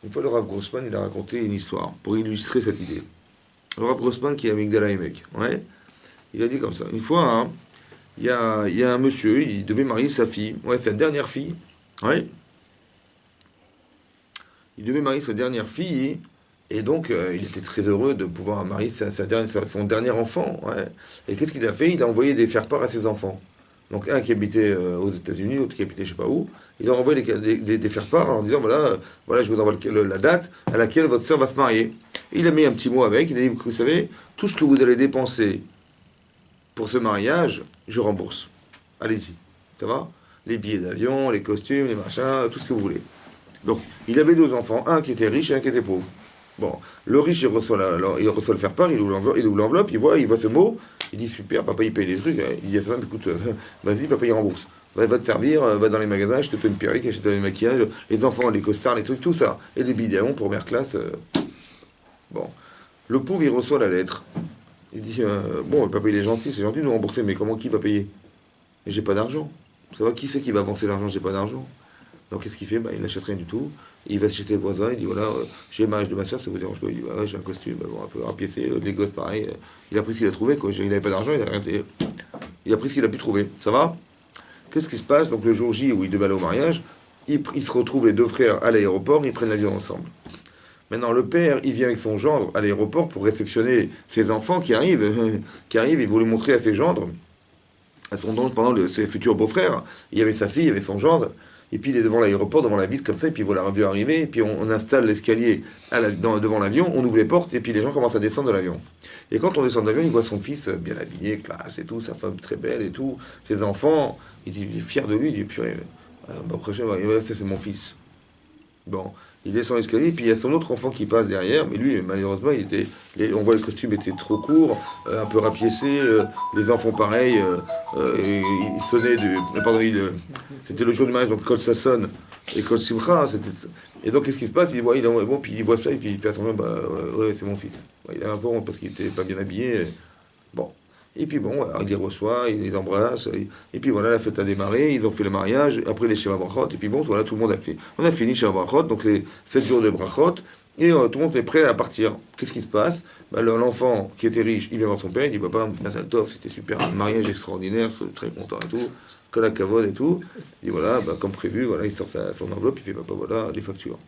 Speaker 1: Une fois, le Rav Grossman, il a raconté une histoire pour illustrer cette idée. Le Rav Grossman qui est avec Migdala Emek. Ouais? Il a dit comme ça. Une fois, hein, il y a un monsieur, il devait marier sa fille. Ouais, sa dernière fille. Ouais. Il devait marier sa dernière fille. Et donc, il était très heureux de pouvoir marier son dernier enfant. Ouais. Et qu'est-ce qu'il a fait? Il a envoyé des faire-part à ses enfants. Donc, un qui habitait aux États-Unis, l'autre qui habitait je ne sais pas où. Il a envoyé des faire-part en disant voilà, je vous envoie la date à laquelle votre sœur va se marier. Et il a mis un petit mot avec. Il a dit vous savez, tout ce que vous allez dépenser pour ce mariage, je rembourse. Allez-y. Ça va? Les billets d'avion, les costumes, les machins, tout ce que vous voulez. Donc, il avait deux enfants, un qui était riche et un qui était pauvre. Bon, le riche, il reçoit le faire-part, il ouvre l'enveloppe, il voit ce mot, il dit super, papa il paye des trucs, il dit à sa femme, écoute, vas-y, papa il rembourse. Va te servir, va dans les magasins, je te donne une perruque, je te donne un maquillage, les enfants, les costards, les trucs, tout ça. Et les billets d'avion, première classe. Bon. Le pauvre, il reçoit la lettre. Il dit, bon, le papa il est gentil, c'est gentil de nous rembourser, mais qui va payer? Et j'ai pas d'argent. Ça va, qui c'est qui va avancer l'argent? J'ai pas d'argent. Donc qu'est-ce qu'il fait? Il n'achète rien du tout. Il va chez le voisin, il dit voilà, j'ai le mariage de ma soeur, ça vous dérange pas? Il dit ouais, j'ai un costume, bon, un peu rapiécé, les gosses pareil. Il a pris ce qu'il a trouvé, quoi. Il n'avait pas d'argent, il a pris ce qu'il a pu trouver. Ça va? Qu'est-ce qui se passe? Donc le jour J où il devait aller au mariage, ils se retrouvent les deux frères à l'aéroport, ils prennent l'avion ensemble. Maintenant, le père, il vient avec son gendre à l'aéroport pour réceptionner ses enfants qui arrivent, il veut lui montrer à ses gendres pendant ses futurs beaux-frères, il y avait sa fille, il y avait son gendre, et puis il est devant l'aéroport, devant la vitre comme ça, et puis il voit l'avion arriver, et puis on installe l'escalier devant l'avion, on ouvre les portes, et puis les gens commencent à descendre de l'avion. Et quand on descend de l'avion, il voit son fils bien habillé, classe et tout, sa femme très belle et tout, ses enfants, il est fier de lui, il dit purée, prochain, voilà, ça c'est mon fils. Bon, il descend l'escalier, puis il y a son autre enfant qui passe derrière, mais lui, malheureusement, on voit le costume était trop court, un peu rapiécé, les enfants pareil, il sonnait pardon, c'était le jour du mariage, donc quand ça sonne, et quand Simcha, et donc qu'est-ce qui se passe? Bon, puis il voit ça, et puis il fait à son nom, ouais, c'est mon fils. Ouais, il a un peu honte parce qu'il était pas bien habillé, bon. Et puis bon, alors, il les reçoit, il les embrasse, et puis voilà, la fête a démarré, ils ont fait le mariage, après les Sheva Brachot, et puis bon, voilà, tout le monde a fait. On a fini Sheva Brachot, donc les 7 jours de Brachot, et tout le monde est prêt à partir. Qu'est-ce qui se passe? L'enfant qui était riche, il vient voir son père, il dit papa, Mazal Tov, c'était super, un mariage extraordinaire, je suis très content et tout, que la cavode et tout. Et voilà, comme prévu, voilà, il sort son enveloppe, il fait papa, voilà, les factures.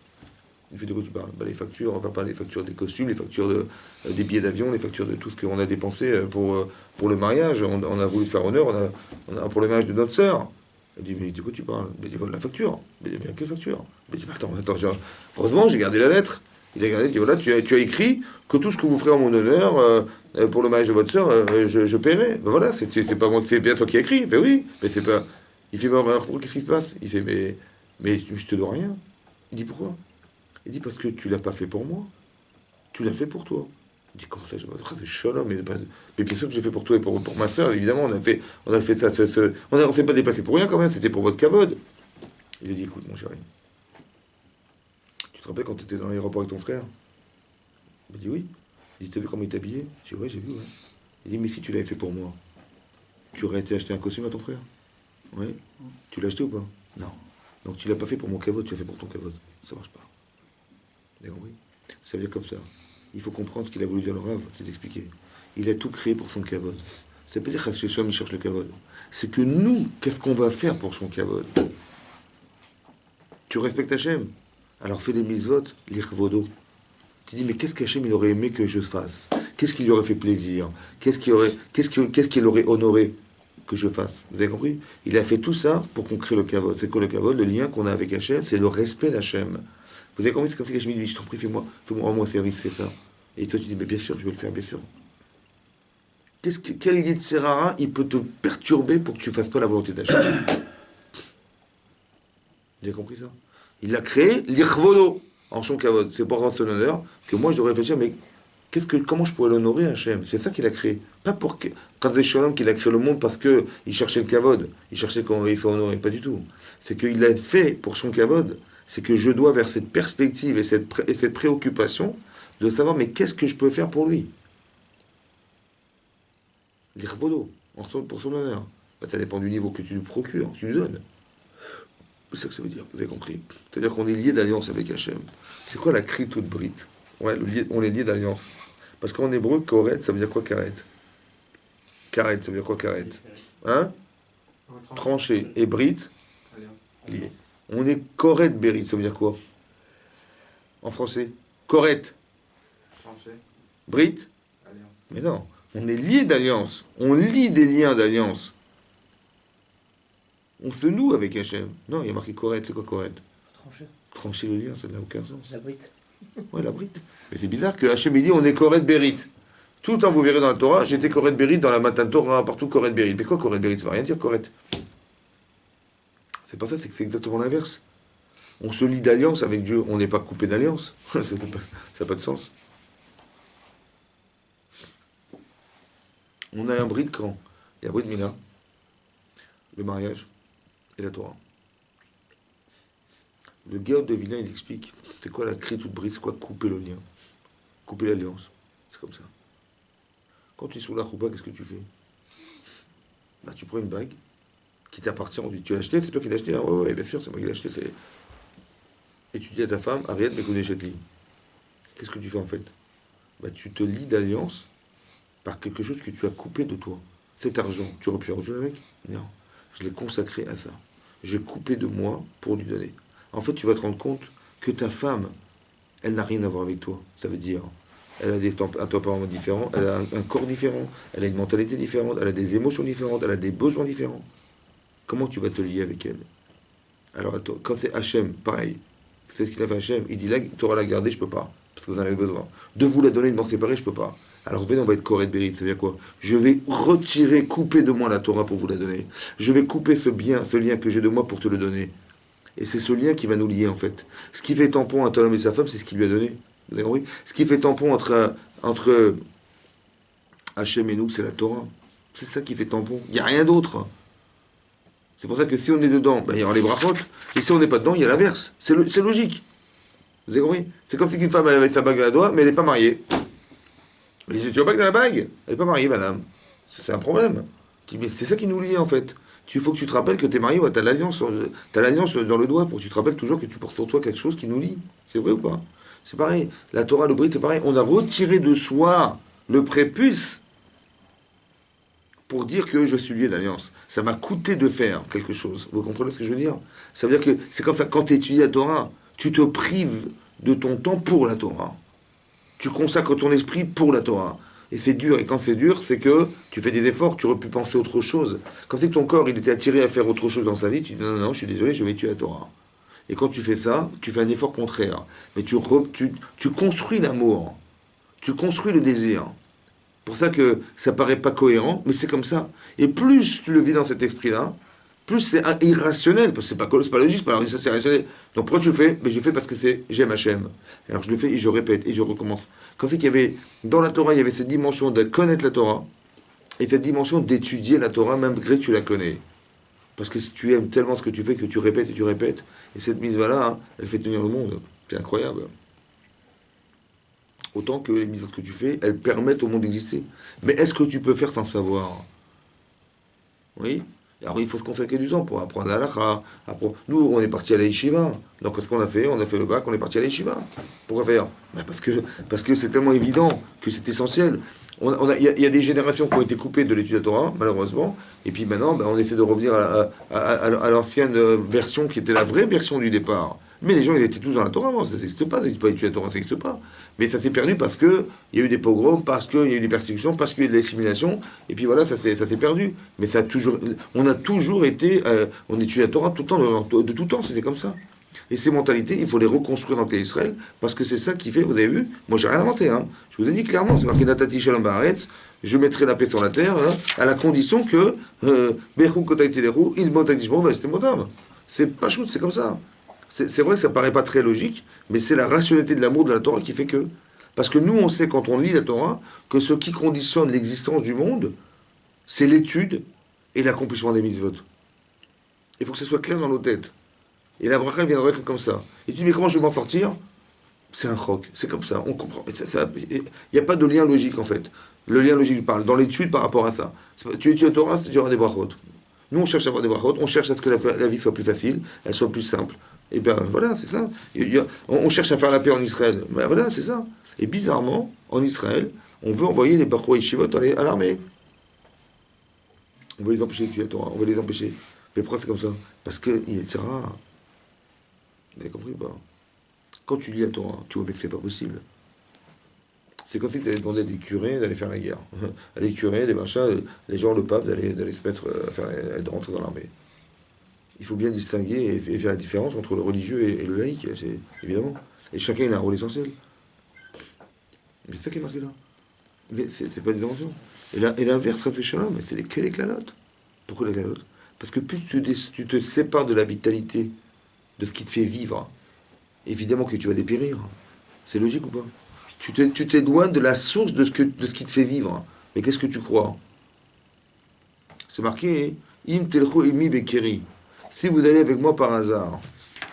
Speaker 1: Il fait de quoi tu parles? Les factures, papa, les factures des costumes, les factures des billets d'avion, les factures de tout ce qu'on a dépensé pour le mariage. On a voulu faire honneur, pour le mariage de notre sœur. Il dit, mais de quoi tu parles? Il dit, voilà, la facture. Il dit, mais quelle facture? Il dit, attends, heureusement, j'ai gardé la lettre. Il a gardé, il dit, voilà, tu as écrit que tout ce que vous ferez en mon honneur pour le mariage de votre sœur, je paierai. Ben voilà, c'est pas moi, c'est bien toi qui as écrit. Il fait, oui, mais c'est pas. Il fait, ben, qu'est-ce qui se passe? Il fait, mais je te dois rien. Il dit, pourquoi? Il dit parce que tu l'as pas fait pour moi, tu l'as fait pour toi. Il dit comment ça, c'est chaleur, mais bien sûr que j'ai fait pour toi et pour ma soeur, évidemment, on a fait ça, on s'est pas déplacé pour rien quand même, c'était pour votre cavode. Il a dit écoute mon chéri, tu te rappelles quand tu étais dans l'aéroport avec ton frère? Il dit oui. Il dit t'as vu comment il est habillé? Je dis ouais, j'ai vu, ouais. Il dit mais si tu l'avais fait pour moi, tu aurais été acheter un costume à ton frère? Oui. Tu l'as acheté ou pas? Non. Donc tu l'as pas fait pour mon cavode, tu l'as fait pour ton cavode. Ça marche pas. Vous avez compris? Ça veut dire comme ça. Il faut comprendre ce qu'il a voulu dire le Rav, c'est d'expliquer. Il a tout créé pour son kavod. Ça peut dire que Hachem il cherche le kavod. C'est que nous, qu'est-ce qu'on va faire pour son kavod? Tu respectes Hachem, alors fais des mitzvot, l'irvodo. Tu dis, mais qu'est-ce qu'Hachem il aurait aimé que je fasse? Qu'est-ce qui lui aurait fait plaisir? Qu'est-ce qu'il aurait honoré que je fasse? Vous avez compris? Il a fait tout ça pour qu'on crée le kavod. C'est quoi le kavod? Le lien qu'on a avec Hachem, c'est le respect d'Hachem. Vous avez compris? C'est comme ça qu'Hachem dit, je t'en prie, fais-moi, rends-moi service, fais ça. Et toi tu dis, mais bien sûr, je vais le faire, bien sûr. Quelle idée de Serrara il peut te perturber pour que tu ne fasses pas la volonté d'Hachem? Vous avez compris ça? Il a créé l'Irvodo en son kavod. C'est pour rendre son honneur que moi je dois réfléchir, mais comment je pourrais l'honorer Hachem? C'est ça qu'il a créé. Pas pour Chazvé Shalom qu'il a créé le monde parce qu'il cherchait le kavod. Il cherchait qu'il soit honoré. Pas du tout. C'est qu'il a fait pour son kavod. C'est que je dois vers cette perspective et cette préoccupation de savoir, mais qu'est-ce que je peux faire pour lui? L'irvodo, pour son honneur. Ça dépend du niveau que tu lui procures, tu lui donnes. C'est ça que ça veut dire, vous avez compris. C'est-à-dire qu'on est lié d'alliance avec Hachem. C'est quoi la kritout brit? Ouais, on est lié d'alliance. Parce qu'en hébreu, koret, ça veut dire quoi, karet? Karet, ça veut dire quoi, karet? Hein? Tranché. Et brit? Lié. On est koret berit, ça veut dire quoi? En français? Koret. Brit? Mais non. On est lié d'alliance. On lie des liens d'alliance. On se noue avec Hachem. Non, il y a marqué Koret. C'est quoi Koret?
Speaker 3: Trancher.
Speaker 1: Trancher le lien, ça n'a aucun sens.
Speaker 3: La brite.
Speaker 1: Ouais, la brite. Mais c'est bizarre que Hachem il dit on est Koret Berit. Tout le temps, vous verrez dans la Torah, j'étais Koret Berit dans la Matan Torah, partout Koret Berit. Mais quoi Koret Berit? Ça veut rien dire Koret. C'est pas ça, c'est que c'est exactement l'inverse. On se lie d'alliance avec Dieu. On n'est pas coupé d'alliance. Ça n'a pas de sens. On a un brit quand? Il y a brit Mila, le mariage et la Torah. Le Gaon de Vilna, il explique, c'est quoi la cri toute brit, c'est quoi couper le lien, couper l'alliance. C'est comme ça. Quand tu es sur la rouba, qu'est-ce que tu fais? Bah, tu prends une bague qui t'appartient, on dit, tu l'as acheté, c'est toi qui l'as acheté? Ah, ouais, bien sûr, c'est moi qui l'ai acheté. Et tu dis à ta femme, Ariette, mais connais Chetli. Qu'est-ce que tu fais en fait? Bah, tu te lis d'alliance par quelque chose que tu as coupé de toi. Cet argent, tu aurais pu faire autre chose avec? Non. Je l'ai consacré à ça. J'ai coupé de moi pour lui donner. En fait, tu vas te rendre compte que ta femme, elle n'a rien à voir avec toi. Ça veut dire, elle a un tempérament différent, elle a un corps différent, elle a une mentalité différente, elle a des émotions différentes, elle a des besoins différents. Comment tu vas te lier avec elle? Alors, quand c'est Hachem, pareil. Vous savez ce qu'il a fait Hachem? Il dit là, tu auras la garder, je peux pas, parce que vous en avez besoin. De vous la donner de mort séparée, je peux pas. Alors venez, on va être Corée de Bérit, ça veut dire quoi? Je vais retirer, couper de moi la Torah pour vous la donner. Je vais couper ce bien, ce lien que j'ai de moi pour te le donner. Et c'est ce lien qui va nous lier en fait. Ce qui fait tampon entre l'homme et sa femme, c'est ce qu'il lui a donné. Vous avez compris? Ce qui fait tampon entre Hachem et nous, c'est la Torah. C'est ça qui fait tampon. Il n'y a rien d'autre. C'est pour ça que si on est dedans, ben, il y aura les brachot. Et si on n'est pas dedans, il y a l'inverse. C'est logique. Vous avez compris? C'est comme si une femme elle avait sa bague à la doigt, mais elle n'est pas mariée. Mais tu vois pas que dans la bague? Elle n'est pas mariée, madame. C'est un problème. C'est ça qui nous lie en fait. Il faut que tu te rappelles que tu es marié, ouais, tu as l'alliance dans le doigt pour que tu te rappelles toujours que tu portes sur toi quelque chose qui nous lie. C'est vrai ou pas? C'est pareil. La Torah, le Brit, c'est pareil. On a retiré de soi le prépuce pour dire que je suis lié d'alliance. Ça m'a coûté de faire quelque chose. Vous comprenez ce que je veux dire? Ça veut dire que c'est comme ça, quand tu étudies la Torah, tu te prives de ton temps pour la Torah. Tu consacres ton esprit pour la Torah. Et c'est dur. Et quand c'est dur, c'est que tu fais des efforts, tu aurais pu penser autre chose. Quand c'est que ton corps, il était attiré à faire autre chose dans sa vie, tu dis non, non, non, je suis désolé, je vais tuer la Torah. Et quand tu fais ça, tu fais un effort contraire. Mais tu construis l'amour. Tu construis le désir. Pour ça que ça paraît pas cohérent, mais c'est comme ça. Et plus tu le vis dans cet esprit-là, plus c'est irrationnel, parce que c'est pas logique, c'est pas c'est irrationnel. Donc pourquoi tu le fais? Mais je le fais parce que j'aime Hachem. Alors je le fais et je répète et je recommence. Comme c'est qu'il y avait, dans la Torah, il y avait cette dimension de connaître la Torah, et cette dimension d'étudier la Torah, même malgré que tu la connais. Parce que si tu aimes tellement ce que tu fais que tu répètes et tu répètes, et cette mise-là, hein, elle fait tenir le monde. C'est incroyable. Autant que les mises que tu fais, elles permettent au monde d'exister. Mais est-ce que tu peux faire sans savoir? Oui. Alors il faut se consacrer du temps pour apprendre la halakha. Nous, on est parti à la yeshiva. Donc qu'est-ce qu'on a fait? On a fait le bac, on est parti à la yeshiva. Pourquoi faire? Ben parce que c'est tellement évident que c'est essentiel. Il y a des générations qui ont été coupées de l'étude de la Torah, malheureusement. Et puis maintenant, ben, on essaie de revenir à l'ancienne version qui était la vraie version du départ. Mais les gens, ils étaient tous dans la Torah avant, ça n'existe pas, pas étudier la Torah, ça n'existe pas. Mais ça s'est perdu parce qu'il y a eu des pogroms, parce qu'il y a eu des persécutions, parce qu'il y a eu de l'assimilation, et puis voilà, ça s'est perdu. Mais on a toujours été, on étudie la Torah tout le temps, de tout temps, c'était comme ça. Et ces mentalités, il faut les reconstruire dans le pays d'Israël, parce que c'est ça qui fait, vous avez vu, moi j'ai rien inventé, hein. Je vous ai dit clairement, c'est marqué Natati Shalom Baaretz, je mettrai la paix sur la terre, hein, à la condition que, Bechou Kotaïti Leru, Il Motaïtishmo, c'était Motam. C'est pas chouette, c'est comme ça. C'est vrai que ça paraît pas très logique, mais c'est la rationalité de l'amour de la Torah qui fait que. Parce que nous, on sait, quand on lit la Torah, que ce qui conditionne l'existence du monde, c'est l'étude et l'accomplissement des mitzvot. Il faut que ce soit clair dans nos têtes. Et la bracha viendrait comme ça. Et tu dis, mais comment je vais m'en sortir? C'est un choc, c'est comme ça, on comprend. Il n'y a pas de lien logique, en fait. Le lien logique, je parle, dans l'étude par rapport à ça. Tu étudies la Torah, c'est tu auras des brachot. Nous, on cherche à avoir des brachot, on cherche à ce que la vie soit plus facile, elle soit plus simple. Et bien voilà, c'est ça. On cherche à faire la paix en Israël. Ben voilà, c'est ça. Et bizarrement, en Israël, on veut envoyer les Bachor Yeshivot à l'armée. On veut les empêcher d'étudier la Torah, on veut les empêcher. Mais pourquoi c'est comme ça? Parce qu'il est rare. Vous avez compris ou pas? Quand tu lis la Torah, tu vois bien que c'est pas possible. C'est comme si tu allais demander à des curés d'aller faire la guerre. À des curés, des machins, les gens, le pape, d'aller se mettre, de rentrer dans l'armée. Il faut bien distinguer et faire la différence entre le religieux et le laïque, évidemment. Et chacun il a un rôle essentiel. Mais c'est ça qui est marqué là. Mais c'est pas des inventions. Et l'inverse, mais c'est que les clalotes. Pourquoi les clalotes? Parce que plus tu te sépares de la vitalité, de ce qui te fait vivre, évidemment que tu vas dépérir. C'est logique ou pas? Tu t'éloignes de la source de ce qui te fait vivre. Mais qu'est-ce que tu crois? C'est marqué, Im telcho imi bekeri. Si vous allez avec moi par hasard,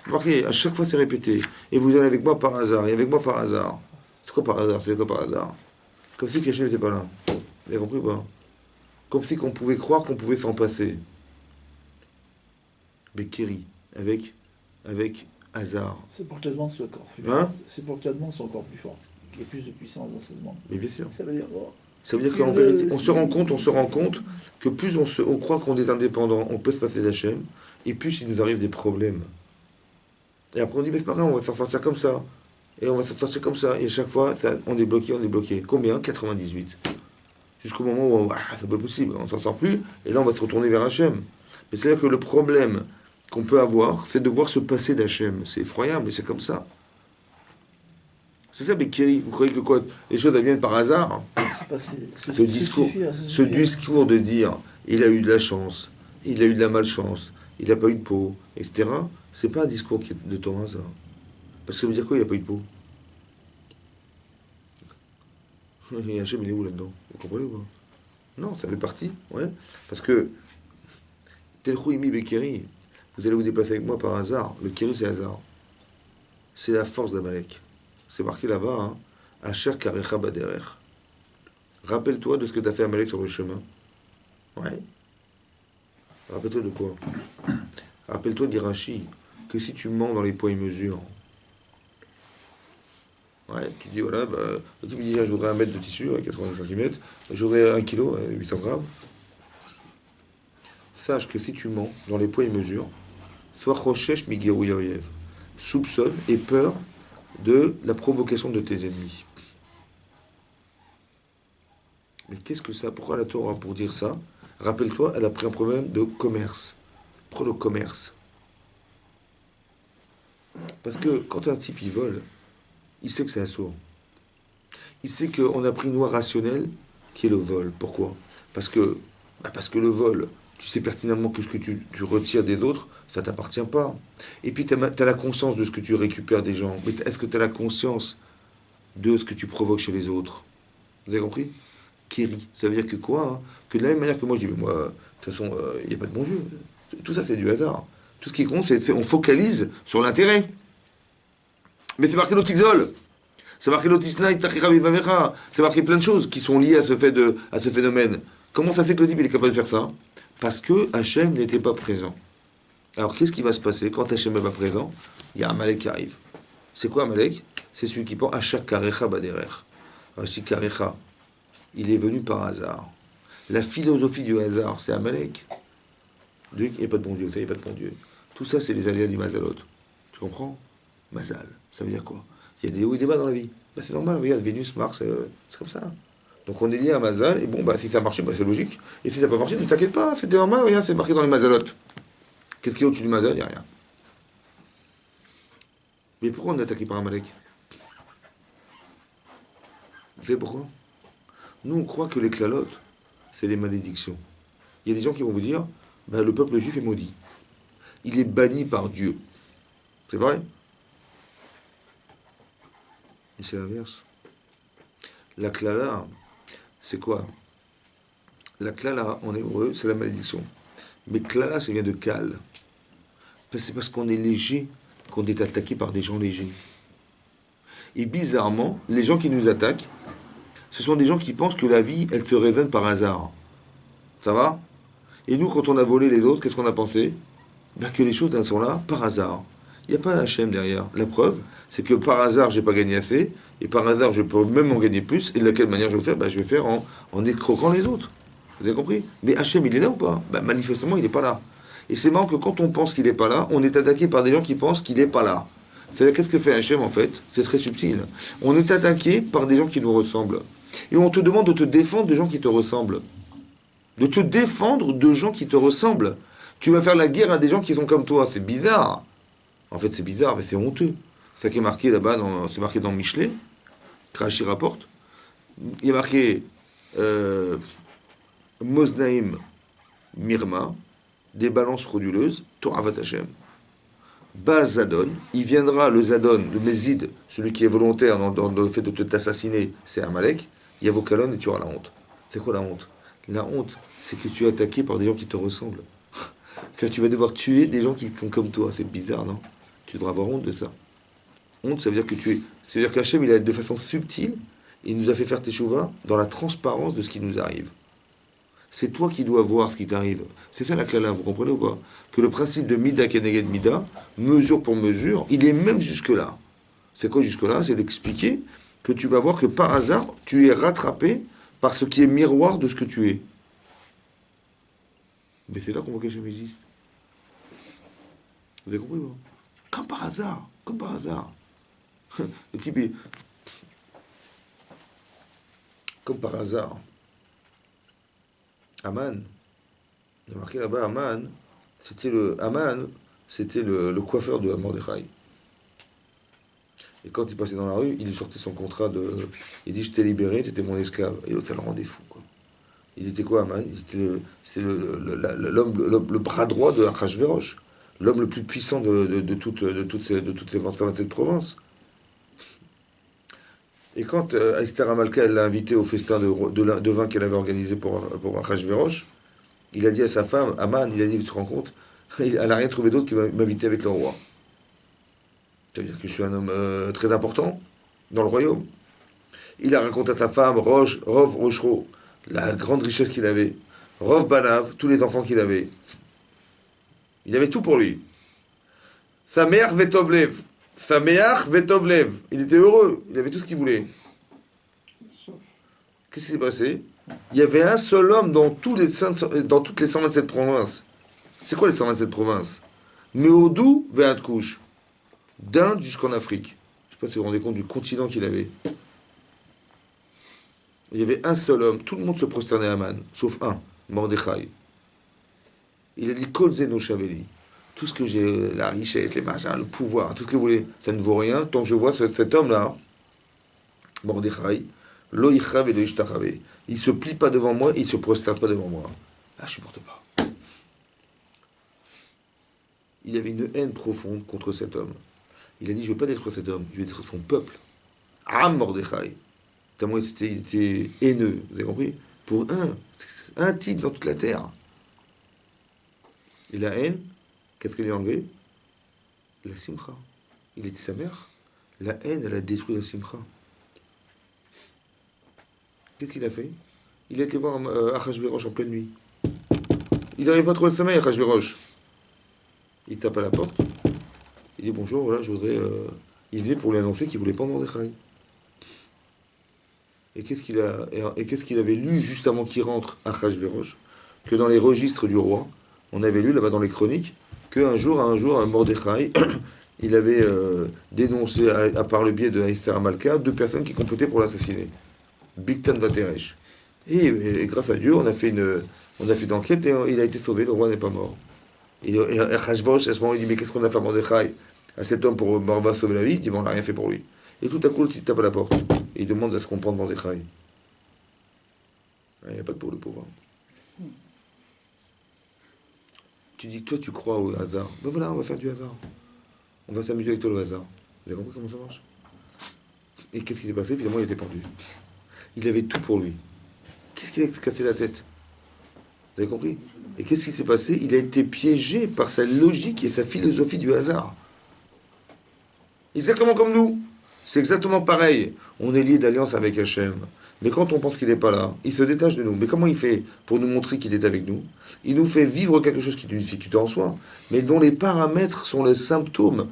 Speaker 1: remarquez, à chaque fois c'est répété, et vous allez avec moi par hasard, et avec moi par hasard. C'est quoi par hasard? C'est quoi par hasard? Comme si Hachem n'était pas là. Vous avez compris ou pas? Comme si qu'on pouvait croire qu'on pouvait s'en passer. Bekeri, avec hasard.
Speaker 2: C'est pour que la demande soit encore plus
Speaker 1: Hein?
Speaker 2: forte. C'est pour que la demande soit encore plus forte. Qu'il y ait plus de puissance dans cette demande.
Speaker 1: Mais bien sûr.
Speaker 2: Ça veut dire, oh,
Speaker 1: Ça veut dire qu'en vérité, on se rend compte que plus on croit qu'on est indépendant, on peut se passer d'Hachem, et plus il nous arrive des problèmes. Et après on dit, mais c'est pas grave, on va s'en sortir comme ça. Et on va s'en sortir comme ça. Et à chaque fois, on est bloqué, on est bloqué. Combien? 98. Jusqu'au moment où c'est pas possible, on s'en sort plus. Et là, on va se retourner vers Hachem. Mais c'est-à-dire que le problème qu'on peut avoir, c'est de voir se passer d'Hachem. C'est effroyable, mais c'est comme ça. C'est ça, Bekiri. Vous croyez que quoi? Les choses elles viennent par hasard?
Speaker 2: C'est pas-
Speaker 1: Ce discours,
Speaker 2: suffire,
Speaker 1: ce
Speaker 2: suffire.
Speaker 1: discours de dire il a eu de la chance, il a eu de la malchance, il n'a pas eu de peau, etc. C'est pas un discours qui est de ton hasard. Parce que ça veut dire quoi, il n'a pas eu de peau? Et Hachem, il est où là-dedans? Vous comprenez ou pas? Non, ça fait partie, ouais. Parce que Telchou Imi Bekiri, vous allez vous déplacer avec moi par hasard. Le Kiri, c'est hasard. C'est la force d'Amalek. C'est marqué là-bas, hein. Asher Karecha Baderer. Rappelle-toi de ce que tu as fait à Amalek sur le chemin. Ouais. Rappelle-toi de quoi? Rappelle-toi d'Irachi, que si tu mens dans les poids et mesures, ouais, tu dis voilà, bah, tu me dis, ah, je voudrais 1 mètre de tissu, 80 cm, je voudrais 1 kilo, 800 grammes. Sache que si tu mens dans les poids et mesures, sois Choshesh Migeru Yaoyev, soupçonne et peur de la provocation de tes ennemis. Mais qu'est-ce que ça? Pourquoi la Torah pour dire ça? Rappelle-toi, elle a pris un problème de commerce. Prends le commerce. Parce que quand un type il vole, il sait que c'est assourd. Il sait qu'on a pris une loi rationnelle qui est le vol. Pourquoi? Parce que le vol, tu sais pertinemment que ce que tu retires des autres, ça t'appartient pas. Et puis tu as la conscience de ce que tu récupères des gens. Mais est-ce que tu as la conscience de ce que tu provoques chez les autres? Vous avez compris? Kéri. Ça veut dire que quoi, hein? Que de la même manière que moi je dis, mais moi, de toute façon, il n'y a pas de bon Dieu. Tout ça, c'est du hasard. Tout ce qui compte, c'est on focalise sur l'intérêt. Mais c'est marqué l'Otixol. C'est marqué l'Otisnaï, Tachira Vivavecha. C'est marqué plein de choses qui sont liées à ce phénomène. Comment ça fait que le type il est capable de faire ça? Parce que Hachem n'était pas présent. Alors qu'est-ce qui va se passer quand Hachem n'est pas présent? Il y a un Amalek qui arrive. C'est quoi Amalek? C'est celui qui pense à chaque Karecha Baderer. Rashi Karecha, il est venu par hasard. La philosophie du hasard, c'est Amalek. Il n'y a pas de bon Dieu, il n'y a pas de bon Dieu. Tout ça, c'est les aléas du Mazalot. Tu comprends? Mazal, ça veut dire quoi? Il y a des hauts et des bas dans la vie. Bah, c'est normal, regarde, Vénus, Mars, c'est comme ça. Donc on est lié à Mazal, et bon, bah, si ça marche, bah, c'est logique. Et si ça n'a pas marché, ne t'inquiète pas, c'était normal, regarde, c'est marqué dans les Mazalot. Qu'est-ce qu'il y a au-dessus du Mazal? Il n'y a rien. Mais pourquoi on est attaqué par Amalek? Vous savez pourquoi? Nous, on croit que les clalotes, c'est des malédictions. Il y a des gens qui vont vous dire, bah, le peuple juif est maudit. Il est banni par Dieu. C'est vrai? Mais c'est l'inverse. La klala, c'est quoi? La klala, en hébreu, c'est la malédiction. Mais klala, ça vient de kal. C'est parce qu'on est léger qu'on est attaqué par des gens légers. Et bizarrement, les gens qui nous attaquent, ce sont des gens qui pensent que la vie, elle se raisonne par hasard. Ça va? Et nous, quand on a volé les autres, qu'est-ce qu'on a pensé? Ben, que les choses, elles sont là par hasard. Il n'y a pas un HM derrière. La preuve, c'est que par hasard, j'ai pas gagné assez, et par hasard, je peux même en gagner plus, et de laquelle manière je vais faire? Ben, je vais faire en escroquant les autres. Vous avez compris? Mais HM, il est là ou pas? Ben, manifestement, il n'est pas là. Et c'est marrant que quand on pense qu'il n'est pas là, on est attaqué par des gens qui pensent qu'il n'est pas là. C'est-à-dire, qu'est-ce que fait HM en fait? C'est très subtil. On est attaqué par des gens qui nous ressemblent. Et on te demande de te défendre de gens qui te ressemblent. De te défendre de gens qui te ressemblent. Tu vas faire la guerre à des gens qui sont comme toi. C'est bizarre. En fait, c'est bizarre, mais c'est honteux. C'est ça qui est marqué là-bas, c'est marqué dans Michelet. Rashi rapporte. Il y a marqué Moznaim Mirma, des balances frauduleuses, Toravat Hashem. Bazadon, il viendra le Zadon, le Mézid, celui qui est volontaire dans le fait de t'assassiner, c'est Amalek. Il y a vos calonnes et tu auras la honte. C'est quoi la honte? La honte, c'est que tu es attaqué par des gens qui te ressemblent. C'est-à-dire, tu vas devoir tuer des gens qui sont comme toi. C'est bizarre, non? Tu devras avoir honte de ça. Honte, ça veut dire que tu es. C'est-à-dire qu'Hachem, il a de façon subtile, il nous a fait faire teshuva dans la transparence de ce qui nous arrive. C'est toi qui dois voir ce qui t'arrive. C'est ça la klala, vous comprenez ou pas? Que le principe de Mida Keneged Mida, mesure pour mesure, il est même jusque-là. C'est quoi jusque-là? C'est d'expliquer que tu vas voir que par hasard, tu es rattrapé par ce qui est miroir de ce que tu es. Mais c'est là qu'on voit qu'Hachem existe. Vous avez compris, moi? Comme par hasard, comme par hasard. Le type est... Comme par hasard, Aman, il y a marqué là-bas, c'était le coiffeur de Mordechai. Et quand il passait dans la rue, il sortait son contrat de... Il dit, je t'ai libéré, tu étais mon esclave. Et l'autre, ça le rendait fou, quoi. Il était quoi, Aman? C'est le bras droit de Achashverosh, l'homme le plus puissant de toutes ces 27 provinces. Et quand Esther Amalka l'a invité au festin de vin qu'elle avait organisé pour Achashverosh, il a dit à sa femme, Aman, il a dit, tu te rends compte, elle n'a rien trouvé d'autre que m'inviter avec le roi. Ça veut dire que je suis un homme très important dans le royaume. Il a raconté à sa femme, Rov Rochro, la grande richesse qu'il avait, Rov Banav, tous les enfants qu'il avait. Il avait tout pour lui. Sameach Vetovlev. Sameach Vetovlev. Il était heureux, il avait tout ce qu'il voulait. Qu'est-ce qui s'est passé? Il y avait un seul homme dans toutes les 127 provinces. C'est quoi les 127 provinces? Meodou Ve'adkouch. D'Inde jusqu'en Afrique. Je ne sais pas si vous vous rendez compte du continent qu'il avait. Il y avait un seul homme, tout le monde se prosternait à Aman, sauf un, Mordechai. Il a dit Kol Zeno Shaveli. Tout ce que j'ai, la richesse, les machins, le pouvoir, tout ce que vous voulez, ça ne vaut rien tant que je vois cet homme-là, Mordechai, Lo Yichav et Lo Yishtachave. Il ne se plie pas devant moi, il ne se prosterne pas devant moi. Ah, je ne supporte pas. Il avait une haine profonde contre cet homme. Il a dit, je ne veux pas détruire cet homme, je vais détruire son peuple. Am Mordechai. Tellement il était haineux, vous avez compris? Pour un type dans toute la terre. Et la haine, qu'est-ce qu'elle lui a enlevé? La simcha. Il était sa mère. La haine, elle a détruit la simcha. Qu'est-ce qu'il a fait? Il a été voir Achashverosh en pleine nuit. Il n'arrive pas à trouver le sommeil, Achashverosh. Il tape à la porte. Il dit bonjour, voilà, je voudrais. Il venait pour lui annoncer qu'il voulait pas Mordechai. Et qu'est-ce qu'il avait lu juste avant qu'il rentre à Achashverosh? Que dans les registres du roi, on avait lu là-bas dans les chroniques qu'un jour, Mordechai, il avait dénoncé par le biais de Esther Amalka 2 personnes qui complotaient pour l'assassiner. Bigtan Vateresh. Et grâce à Dieu, on a fait une enquête et il a été sauvé, le roi n'est pas mort. Et Achashverosh, à ce moment, il dit mais qu'est-ce qu'on a fait à Mordechai, à cet homme pour sauver la vie? Il dit bon, on n'a rien fait pour lui. Et tout à coup, il tape à la porte. Et il demande à ce qu'on prenne Mordechai. Il n'y a pas de pour le pauvre. Tu dis que toi, tu crois au hasard. Ben voilà, on va faire du hasard. On va s'amuser avec toi le hasard. Vous avez compris comment ça marche? Et qu'est-ce qui s'est passé? Finalement, il était pendu. Il avait tout pour lui. Qu'est-ce qu'il a cassé la tête? Vous avez compris? Et qu'est-ce qui s'est passé? Il a été piégé par sa logique et sa philosophie du hasard. Exactement comme nous. C'est exactement pareil. On est lié d'alliance avec Hachem. Mais quand on pense qu'il n'est pas là, il se détache de nous. Mais comment il fait pour nous montrer qu'il est avec nous? Il nous fait vivre quelque chose qui est une difficulté en soi, mais dont les paramètres sont les symptômes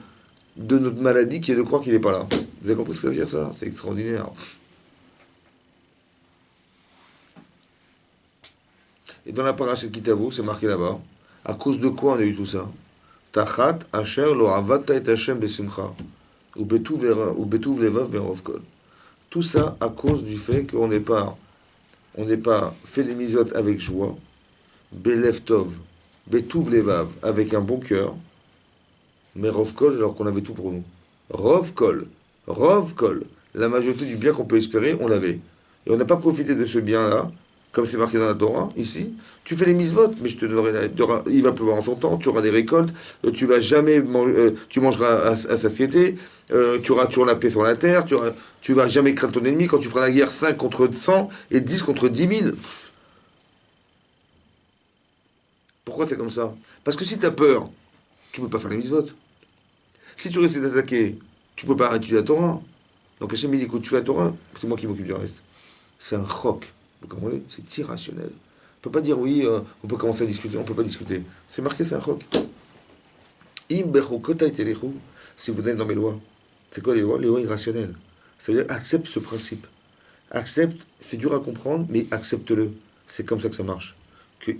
Speaker 1: de notre maladie qui est de croire qu'il n'est pas là. Vous avez compris ce que ça veut dire ça? C'est extraordinaire. Et dans la paracha de Kitavo, c'est marqué là-bas. À cause de quoi on a eu tout ça? Tachat asher lo avata et Hashem besimcha. Ou betuv levav berov kol. Tout ça à cause du fait qu'on n'ait pas fait les misotes avec joie, belev tov, betuv levav, avec un bon cœur, mais rov kol alors qu'on avait tout pour nous. Rov kol, la majorité du bien qu'on peut espérer, on l'avait. Et on n'a pas profité de ce bien-là, comme c'est marqué dans la Torah, ici. Tu fais les mitzvot, mais je te donnerai, il va pleuvoir en son temps, tu auras des récoltes, tu vas jamais tu mangeras à satiété, tu auras toujours la paix sur la terre, tu vas jamais craindre ton ennemi quand tu feras la guerre 5 contre 100 et 10 contre 10 000. Pourquoi c'est comme ça? Parce que si tu as peur, tu ne peux pas faire les mitzvot. Si tu restes d'attaquer, tu ne peux pas étudier la Torah. Donc Hachem il dit, écoute, tu fais la Torah, c'est moi qui m'occupe du reste. C'est un choc. Vous comprenez? C'est irrationnel. On ne peut pas dire oui, on peut commencer à discuter, on ne peut pas discuter. C'est marqué, c'est un choc. Si vous êtes dans mes lois, c'est quoi les lois? Les lois irrationnelles. Ça veut dire accepte ce principe. Accepte, c'est dur à comprendre, mais accepte-le. C'est comme ça que ça marche. Que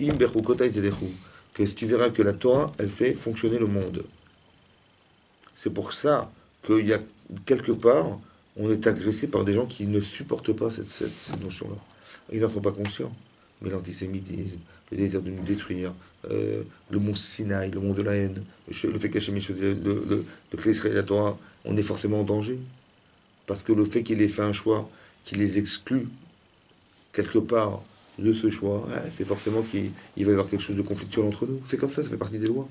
Speaker 1: si tu verras que la Torah, elle fait fonctionner le monde. C'est pour ça qu'il y a quelque part, on est agressé par des gens qui ne supportent pas cette notion-là. Ils n'en sont pas conscients. Mais l'antisémitisme, le désir de nous détruire, le mont Sinaï, le mont de la haine, le fait qu'Hachem le fait Israël et la Torah, on est forcément en danger. Parce que le fait qu'il ait fait un choix qui les exclut quelque part de ce choix, c'est forcément qu'il va y avoir quelque chose de conflictuel entre nous. C'est comme ça fait partie des lois.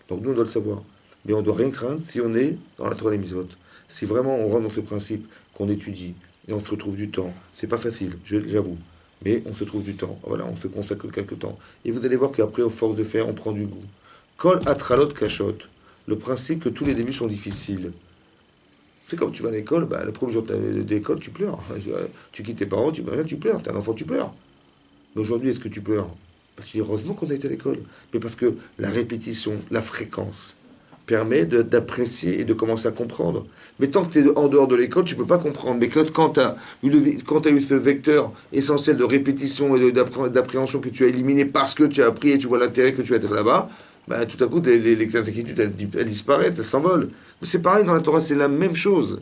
Speaker 1: Donc nous, on doit le savoir. Mais on ne doit rien craindre si on est dans la Torah des Mitzvot. Si vraiment on rentre dans ce principe, qu'on étudie, et on se retrouve du temps, c'est pas facile, j'avoue. Mais on se trouve du temps, voilà, on se consacre quelques temps. Et vous allez voir qu'après, au force de faire, on prend du goût. Kol atralot kashot, le principe que tous les débuts sont difficiles. C'est comme tu vas à l'école, le premier jour d'école, tu pleures. Tu quittes tes parents, tu pleures. T'es un enfant, tu pleures. Mais aujourd'hui, est-ce que tu pleures? Tu dis heureusement qu'on a été à l'école. Mais parce que la répétition, la fréquence, permet d'apprécier et de commencer à comprendre. Mais tant que tu es en dehors de l'école, tu ne peux pas comprendre. Mais quand tu as eu ce vecteur essentiel de répétition et d'appréhension que tu as éliminé parce que tu as appris et tu vois l'intérêt que tu as d'être là-bas, tout à coup, les inquiétudes, elles disparaissent, elles s'envolent. Mais c'est pareil dans la Torah, c'est la même chose.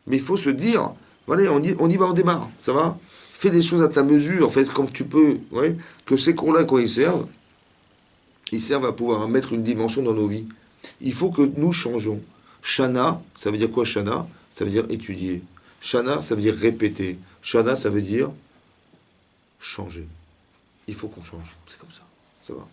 Speaker 1: Mais il faut se dire, voilà, on y va, on démarre, ça va? Fais des choses à ta mesure, fais comme tu peux, ouais, que ces cours-là, quand ils servent à pouvoir mettre une dimension dans nos vies. Il faut que nous changeons. Shana, ça veut dire quoi Shana? Ça veut dire étudier. Shana, ça veut dire répéter. Shana, ça veut dire changer. Il faut qu'on change. C'est comme ça va.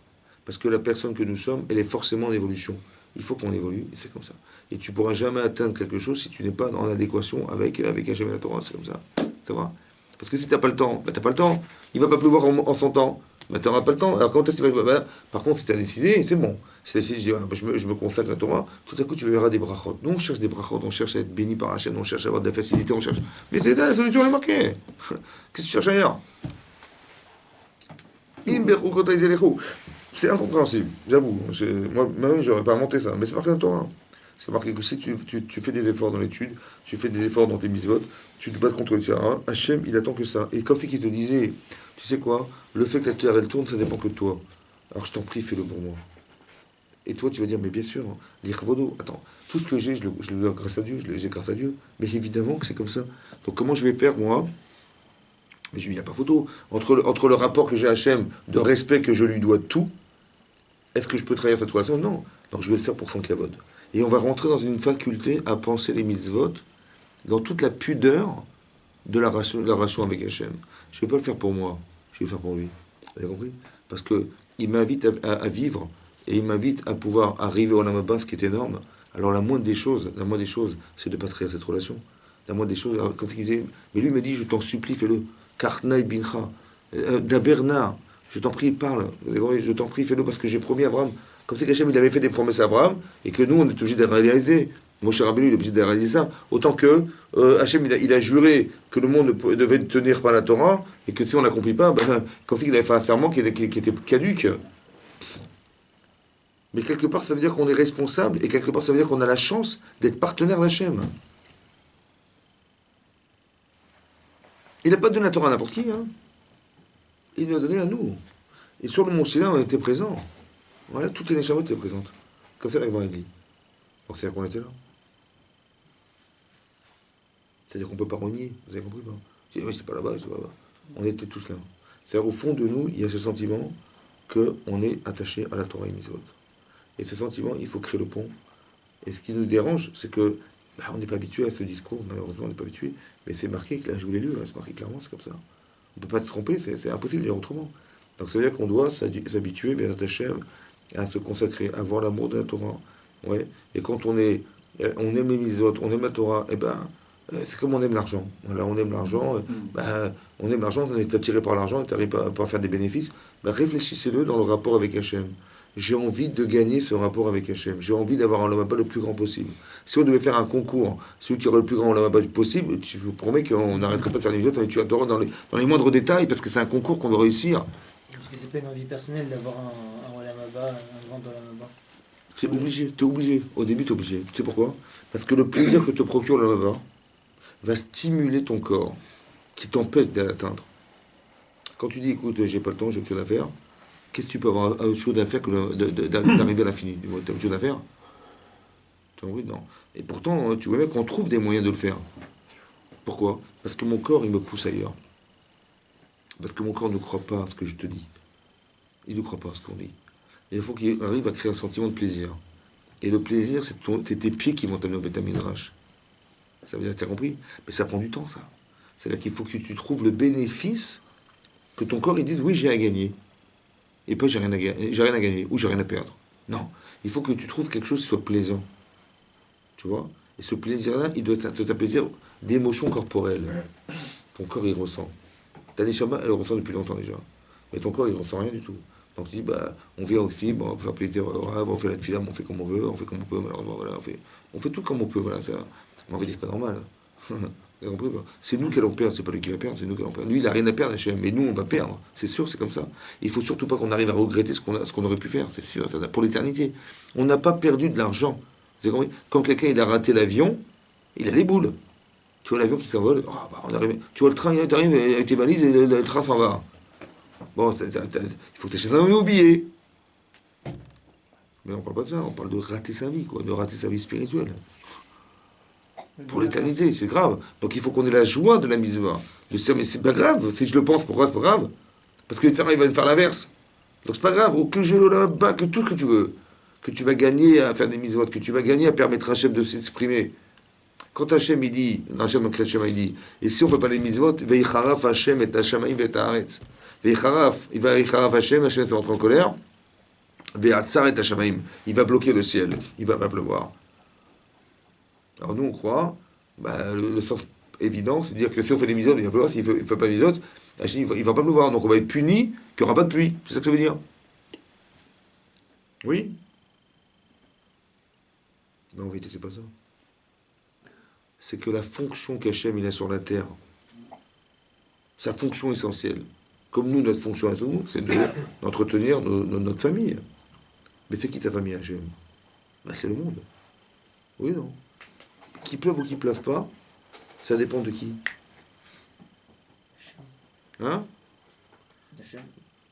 Speaker 1: Parce que la personne que nous sommes, elle est forcément en évolution. Il faut qu'on évolue, et c'est comme ça. Et tu ne pourras jamais atteindre quelque chose si tu n'es pas en adéquation avec Hachem et la Torah, c'est comme ça. Ça va? Parce que si tu n'as pas le temps, tu n'as pas le temps. Il ne va pas pleuvoir en son temps. Tu n'auras pas le temps. Alors quand est-ce que tu vas... Par contre, si tu as décidé, c'est bon. Si tu as décidé, je me consacre à la Torah, tout à coup tu verras des brachot. Nous on cherche des brachot, on cherche à être béni par Hachem, on cherche à avoir de la facilité, on cherche... Mais c'est la solution, elle est marquée. Qu'est-ce que tu cherches ailleurs? C'est incompréhensible, j'avoue. Moi-même, j'aurais pas inventé ça. Mais c'est marqué dans le Torah. C'est marqué que si tu fais des efforts dans l'étude, tu fais des efforts dans tes mitzvot, tu te bats contre le Sahara, Hachem, il attend que ça. Et comme c'est qu'il te disait, tu sais quoi, le fait que la terre, elle tourne, ça dépend que de toi. Alors je t'en prie, fais-le pour moi. Et toi, tu vas dire, mais bien sûr, l'irvodo, attends, tout ce que j'ai, je le dois grâce à Dieu, j'ai grâce à Dieu. Mais évidemment que c'est comme ça. Donc comment je vais faire, moi? Mais je dis, il n'y a pas photo. Entre le rapport que j'ai à Hachem, de respect que je lui dois de tout, est-ce que je peux trahir cette relation? Non. Donc je vais le faire pour son kavod. Et on va rentrer dans une faculté à penser les mitzvot dans toute la pudeur de la relation avec Hachem. Je ne vais pas le faire pour moi, je vais le faire pour lui. Vous avez compris? Parce qu'il m'invite à vivre et il m'invite à pouvoir arriver au Lamaba, ce qui est énorme. Alors la moindre des choses, c'est de ne pas trahir cette relation. La moindre des choses, alors, comme il disait, mais lui me dit, je t'en supplie, fais-le. Karnaï bincha, Daberna, je t'en prie, parle. Je t'en prie, fais-le parce que j'ai promis à Abraham. Comme c'est qu'Hachem, il avait fait des promesses à Abraham et que nous, on est obligé de les réaliser. Moshe Rabbeinu, il est obligé de réaliser ça. Autant que Hachem, il a juré que le monde devait tenir par la Torah et que si on n'accomplit pas, comme c'est qu'il avait fait un serment qui était caduque. Mais quelque part, ça veut dire qu'on est responsable et quelque part, ça veut dire qu'on a la chance d'être partenaire d'Hachem. Il n'a pas donné la Torah à n'importe qui, hein. Il nous a donné à nous. Et sur le mont Sinaï, on était présents. Voilà, toutes les Neshamot étaient présentes. Comme ça, la Gemara dit. Donc c'est-à-dire qu'on était là. C'est-à-dire qu'on ne peut pas renier. Vous avez compris pas? Oui, c'est pas là-bas, c'est pas là-bas. On était tous là. C'est-à-dire au fond de nous, il y a ce sentiment qu'on est attaché à la Torah et Mitzvot. Et ce sentiment, il faut créer le pont. Et ce qui nous dérange, c'est que on n'est pas habitué à ce discours, malheureusement on n'est pas habitué, mais c'est marqué, là je vous l'ai lu, c'est marqué clairement, c'est comme ça. On ne peut pas se tromper, c'est impossible de dire autrement. Donc ça veut dire qu'on doit s'habituer, bien Hachem, à se consacrer, à avoir l'amour de la Torah. Ouais. Et quand on aime les mitzvot, on aime la Torah, c'est comme on aime l'argent. Voilà, on aime l'argent, on est attiré par l'argent, on est attiré par faire des bénéfices. Réfléchissez-le dans le rapport avec Hachem. J'ai envie de gagner ce rapport avec Hachem. J'ai envie d'avoir un Olamaba le plus grand possible. Si on devait faire un concours, celui qui aurait le plus grand Olamaba possible, je vous promets qu'on n'arrêterait pas de faire des vidéos, on étudiera dans les moindres détails, parce que c'est un concours qu'on doit réussir.
Speaker 3: Parce que c'est pas une envie personnelle d'avoir un Olamaba, un grand Olamaba.
Speaker 1: C'est obligé, t'es obligé. Au début, t'es obligé. Tu sais pourquoi? Parce que le plaisir que te procure l'Olamaba va stimuler ton corps, qui t'empêche d'atteindre. Quand tu dis, écoute, j'ai pas le temps, je fais l'affaire, qu'est-ce que tu peux avoir autre chose à faire que d'arriver à l'infini? Tu as autre chose à faire? Tu as compris? Non. Et pourtant, tu vois bien qu'on trouve des moyens de le faire. Pourquoi? Parce que mon corps, il me pousse ailleurs. Parce que mon corps ne croit pas à ce que je te dis. Il ne croit pas à ce qu'on dit. Et il faut qu'il arrive à créer un sentiment de plaisir. Et le plaisir, c'est tes pieds qui vont t'amener au Beth Midrash. Ça veut dire, tu as compris? Mais ça prend du temps, ça. C'est-à-dire qu'il faut que tu trouves le bénéfice, que ton corps il dise oui, j'ai à gagner. Et pas j'ai rien à gagner ou j'ai rien à perdre. Non. Il faut que tu trouves quelque chose qui soit plaisant. Tu vois? Et ce plaisir-là, il doit être un plaisir d'émotion corporelle. Ton corps, il ressent. Ta neshama, elle le ressent depuis longtemps déjà. Mais ton corps, il ressent rien du tout. Donc tu dis, bah, on vient aussi, bon, on va faire plaisir au rêve, on fait la tefila, on fait comme on veut, on fait comme on peut, malheureusement, voilà, on fait tout comme on peut, voilà, ça. Mais on va dire, c'est pas normal. Vous avez compris, quoi? C'est nous qui allons perdre, c'est pas lui qui va perdre, c'est nous qui allons perdre. Lui, il a rien à perdre, Hachem, mais nous, on va perdre. C'est sûr, c'est comme ça. Il faut surtout pas qu'on arrive à regretter ce qu'on aurait pu faire, c'est sûr, ça, pour l'éternité. On n'a pas perdu de l'argent. Vous avez compris? Quand quelqu'un, il a raté l'avion, il a les boules. Tu vois l'avion qui s'envole, oh, bah, on arrive. Tu vois le train, tu arrives avec tes valises et le train s'en va. Bon, il faut que tu achètes un nouveau billet. Mais on parle pas de ça, on parle de rater sa vie, quoi, de rater sa vie spirituelle. Pour l'éternité, c'est grave. Donc il faut qu'on ait la joie de la mitzvah. De se dire, mais c'est pas grave, si je le pense, pourquoi c'est pas grave? Parce que le il va me faire l'inverse. Donc c'est pas grave, ou que j'ai là-bas, que tout ce que tu veux. Que tu vas gagner à faire des mitzvot, que tu vas gagner à permettre à Hachem de s'exprimer. Quand Hachem il dit, Hachem il dit, et si on ne peut pas les mitzvot, veicharaf Hachem et Hashamaim et Haaretz. Veicharaf, il va veicharaf Hachem se rentre en colère, veichatzar et Hashamaim, il va bloquer le ciel, il va pas pleuvoir. Alors nous on croit, bah, le sens évident, c'est de dire que si on fait des mitzvot, il va pleuvoir, s'il ne fait pas des mitzvot, Hachem il va pas pleuvoir, donc on va être puni, qu'il n'y aura pas de pluie. C'est ça que ça veut dire. Oui? Mais en vérité c'est pas ça. C'est que la fonction qu'Hachem il a sur la terre, sa fonction essentielle, comme nous, notre fonction à nous, c'est d'entretenir notre famille. Mais c'est qui ta famille, Hachem? Ben, c'est le monde. Oui, non. Qu'il pleuve ou qu'il pleuve pas, ça dépend de qui. Hein?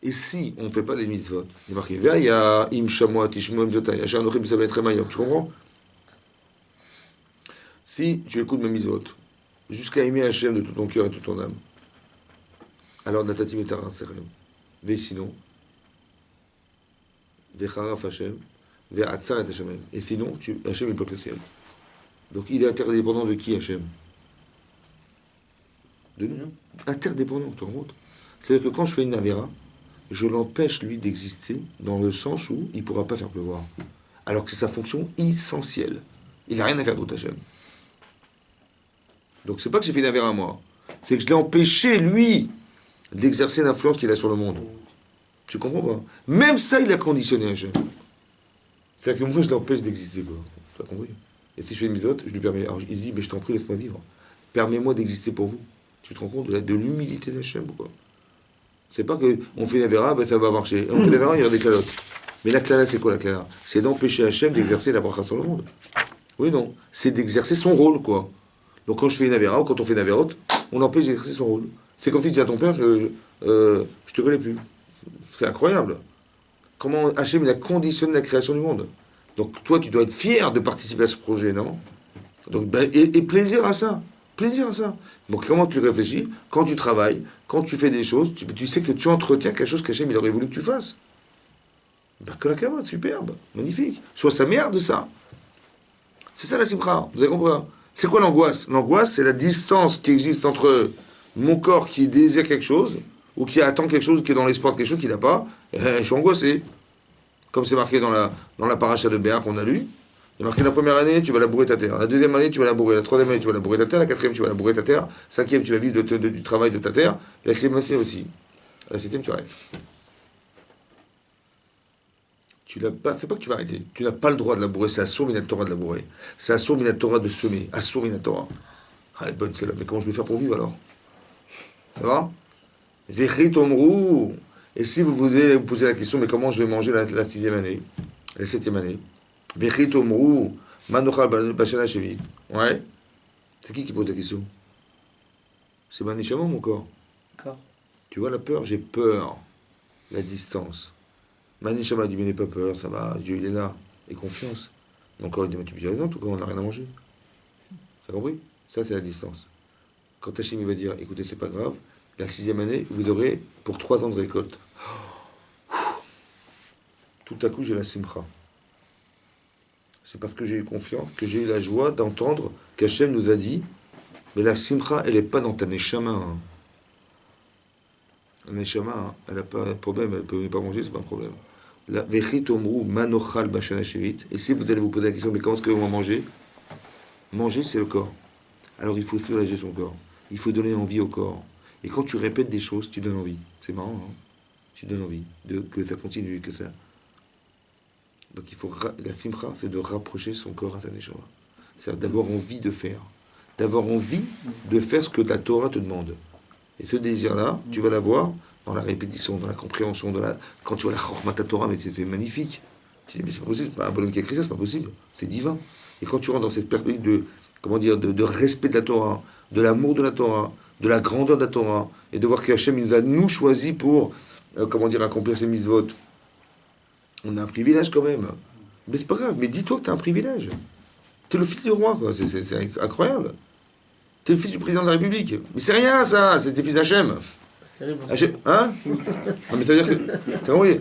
Speaker 1: Et si on ne fait pas les mitzvot, il est marqué, Ve'aya im shamoa tishmo im zotai, Hachem anochim sabet remayom. Tu comprends? Si tu écoutes mes mitzvot, jusqu'à aimer Hachem de tout ton cœur et toute ton âme, alors natati metarat serem. Ve sinon, vecharaf Hachem, ve'atzar et Hachem. Et sinon, Hachem il bloque le ciel. Donc il est interdépendant de qui, Hachem? De nous. Interdépendant, tu te rends compte? C'est-à-dire que quand je fais une avéra, je l'empêche lui d'exister dans le sens où il ne pourra pas faire pleuvoir. Alors que c'est sa fonction essentielle. Il n'a rien à faire d'autre, Hachem. Donc c'est pas que j'ai fait une avéra à moi, c'est que je l'ai empêché, lui, d'exercer l'influence qu'il a sur le monde. Tu comprends pas? Même ça, il a conditionné Hachem. C'est-à-dire que moi, je l'empêche d'exister, quoi. Tu as compris? Et si je fais une mitzvot, je lui permets. Alors il dit, mais je t'en prie, laisse-moi vivre. Permets-moi d'exister pour vous. Tu te rends compte de l'humilité d'Hachem ou quoi? C'est pas qu'on fait une avéra, ben ça va marcher. On fait une avéra, il y aura des calottes. Mais la clala, c'est quoi la clala? C'est d'empêcher Hachem d'exercer la bracha sur le monde. Oui, non. C'est d'exercer son rôle, quoi. Donc quand je fais une avéra, ou quand on fait une avérote, on empêche d'exercer son rôle. C'est comme si tu dis à ton père, je te connais plus. C'est incroyable. Comment Hachem il a conditionné la création du monde. Donc toi, tu dois être fier de participer à ce projet, non? Donc, ben, et plaisir à ça. Plaisir à ça. Donc comment tu réfléchis? Quand tu travailles, quand tu fais des choses, tu sais que tu entretiens quelque chose qu'Hachem il aurait voulu que tu fasses. Ben, que la cavote, superbe, magnifique. Sois sa mère de ça. C'est ça la simcha. Vous avez compris? C'est quoi l'angoisse? L'angoisse, c'est la distance qui existe entre mon corps qui désire quelque chose, ou qui attend quelque chose, qui est dans l'espoir de quelque chose qu'il n'a pas, et je suis angoissé. Comme c'est marqué dans la paracha de Béar qu'on a lu. Il est marqué la première année, tu vas labourer ta terre. La deuxième année, tu vas labourer. La troisième année, tu vas labourer ta terre. La quatrième, tu vas labourer ta terre. Cinquième, tu vas vivre du travail de ta terre. Et la sixième année aussi. La septième, tu arrêtes. C'est pas que tu vas arrêter. Tu n'as pas le droit de labourer. C'est Assur Minatora de labourer. C'est Assur Minatora de semer. Assur Minatora. Ah, elle est bonne celle-là. Mais comment je vais faire pour vivre alors? Ça va? Vechit omrou. Et si vous voulez vous poser la question, mais comment je vais manger la sixième année? La septième année? Vechit omrou. Manochal bashana shevi. Ouais? C'est qui pose la question? C'est Manishama, mon corps.
Speaker 3: D'accord.
Speaker 1: Tu vois la peur? J'ai peur. La distance. Manishama dit, mais n'aie pas peur, ça va, Dieu il est là. Et confiance. Mon corps, il dit, mais tu me dis raison, tout corps, on n'a rien à manger. T'as compris? Ça, c'est la distance. Quand Hachem il va dire, écoutez, c'est pas grave, la 6e année, vous aurez pour 3 ans de récolte. Tout à coup, j'ai la simcha. C'est parce que j'ai eu confiance, que j'ai eu la joie d'entendre qu'Hachem nous a dit, mais la simcha, elle n'est pas dans ta neshama. Hein. La neshama, hein, elle n'a pas de problème, elle ne peut pas manger, c'est pas un problème. La vechit omru manochal bashana shevit. Et si vous allez vous poser la question, mais comment est-ce qu'on va manger? Manger, c'est le corps. Alors il faut soulager son corps. Il faut donner envie au corps. Et quand tu répètes des choses, tu donnes envie. C'est marrant, hein? Tu donnes envie que ça continue, que ça. Donc il faut la simcha, c'est de rapprocher son corps à sa neshama. C'est-à-dire d'avoir envie de faire. D'avoir envie de faire ce que la Torah te demande. Et ce désir-là, tu vas l'avoir dans la répétition, dans la compréhension, quand tu vois la Chormat Torah, mais c'est magnifique. Tu dis, mais c'est pas possible, c'est pas un bonhomme qui a écrit ça, c'est pas possible. C'est divin. Et quand tu rentres dans cette perspective de respect de la Torah, de l'amour de la Torah, de la grandeur de la Torah, et de voir qu'Hachem il nous a nous choisis pour, accomplir ses mitzvot. On a un privilège quand même. Mais c'est pas grave, mais dis-toi que tu as un privilège. Tu es le fils du roi, quoi. C'est incroyable. Tu es le fils du président de la République. Mais c'est rien, ça. C'est tes fils d'Hachem. Hein? Non, mais ça veut dire que. Oui,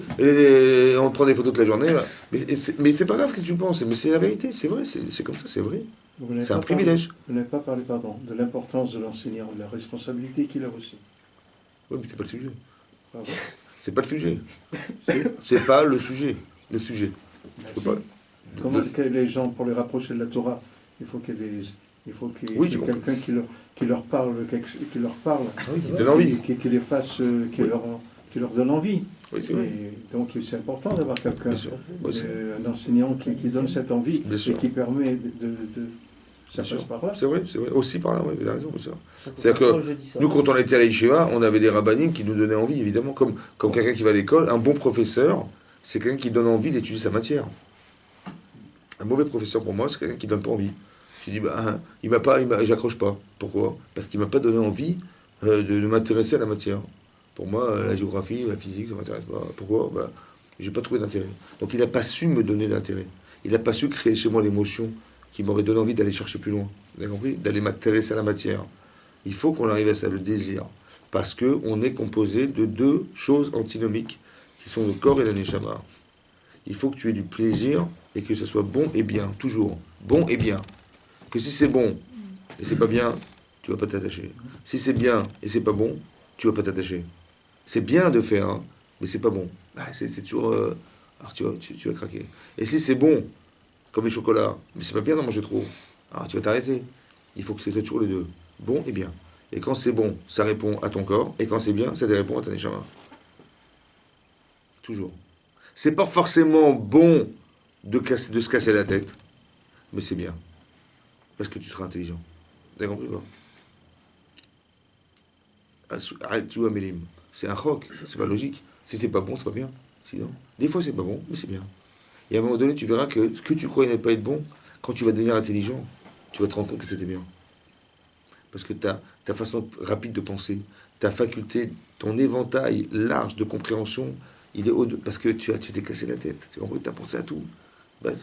Speaker 1: on te prend des photos toute la journée. Mais c'est pas grave que tu penses. Mais c'est la vérité. C'est vrai. C'est comme ça, c'est vrai. C'est un privilège.
Speaker 4: Vous n'avez pas parlé, de l'importance de l'enseignant, de la responsabilité qu'il a aussi.
Speaker 1: Oui, mais c'est pas le sujet.
Speaker 4: Pardon?
Speaker 1: C'est pas le sujet. C'est pas le sujet. Le sujet.
Speaker 4: Comment les gens, pour les rapprocher de la Torah, il faut qu'il y ait quelqu'un qui leur parle, qui
Speaker 1: donne envie.
Speaker 4: Qui les fasse, qui leur donne envie.
Speaker 1: Oui, c'est vrai.
Speaker 4: Et donc c'est important d'avoir quelqu'un, un enseignant qui donne cette envie et qui permet de ça passe par là.
Speaker 1: C'est vrai. Aussi par là, oui, vous avez raison. C'est-à-dire que nous, quand on était à la Yeshiva, on avait des rabbinimes qui nous donnaient envie, évidemment, comme quelqu'un qui va à l'école. Un bon professeur, c'est quelqu'un qui donne envie d'étudier sa matière. Un mauvais professeur, pour moi, c'est quelqu'un qui donne pas envie. Tu dis, j'accroche pas. Pourquoi? Parce qu'il m'a pas donné envie de m'intéresser à la matière. Pour moi, la géographie, la physique, ça m'intéresse pas. Pourquoi? J'ai pas trouvé d'intérêt. Donc il n'a pas su me donner d'intérêt. Il n'a pas su créer chez moi l'émotion qui m'aurait donné envie d'aller chercher plus loin. Vous avez compris? D'aller m'intéresser à la matière. Il faut qu'on arrive à ça, le désir. Parce qu'on est composé de 2 choses antinomiques qui sont le corps et la neshama. Il faut que tu aies du plaisir et que ce soit bon et bien, toujours. Bon et bien. Que si c'est bon et c'est pas bien, tu vas pas t'attacher. Si c'est bien et c'est pas bon, tu vas pas t'attacher. C'est bien de faire, hein, mais c'est pas bon. C'est toujours... alors tu vas craquer. Et si c'est bon, comme les chocolats, mais c'est pas bien d'en manger trop, alors tu vas t'arrêter. Il faut que tu aies toujours les 2. Bon et bien. Et quand c'est bon, ça répond à ton corps. Et quand c'est bien, ça répond à ta neshama. Toujours. C'est pas forcément bon de se casser la tête, mais c'est bien. Parce que tu seras intelligent. Vous avez compris quoi? C'est un choc, c'est pas logique. Si c'est pas bon, c'est pas bien. Sinon, des fois c'est pas bon, mais c'est bien. Et à un moment donné, tu verras que ce que tu croyais ne pas être bon, quand tu vas devenir intelligent, tu vas te rendre compte que c'était bien. Parce que ta façon rapide de penser, ta faculté, ton éventail large de compréhension, il est haut parce que tu t'es cassé la tête. Tu as pensé à tout.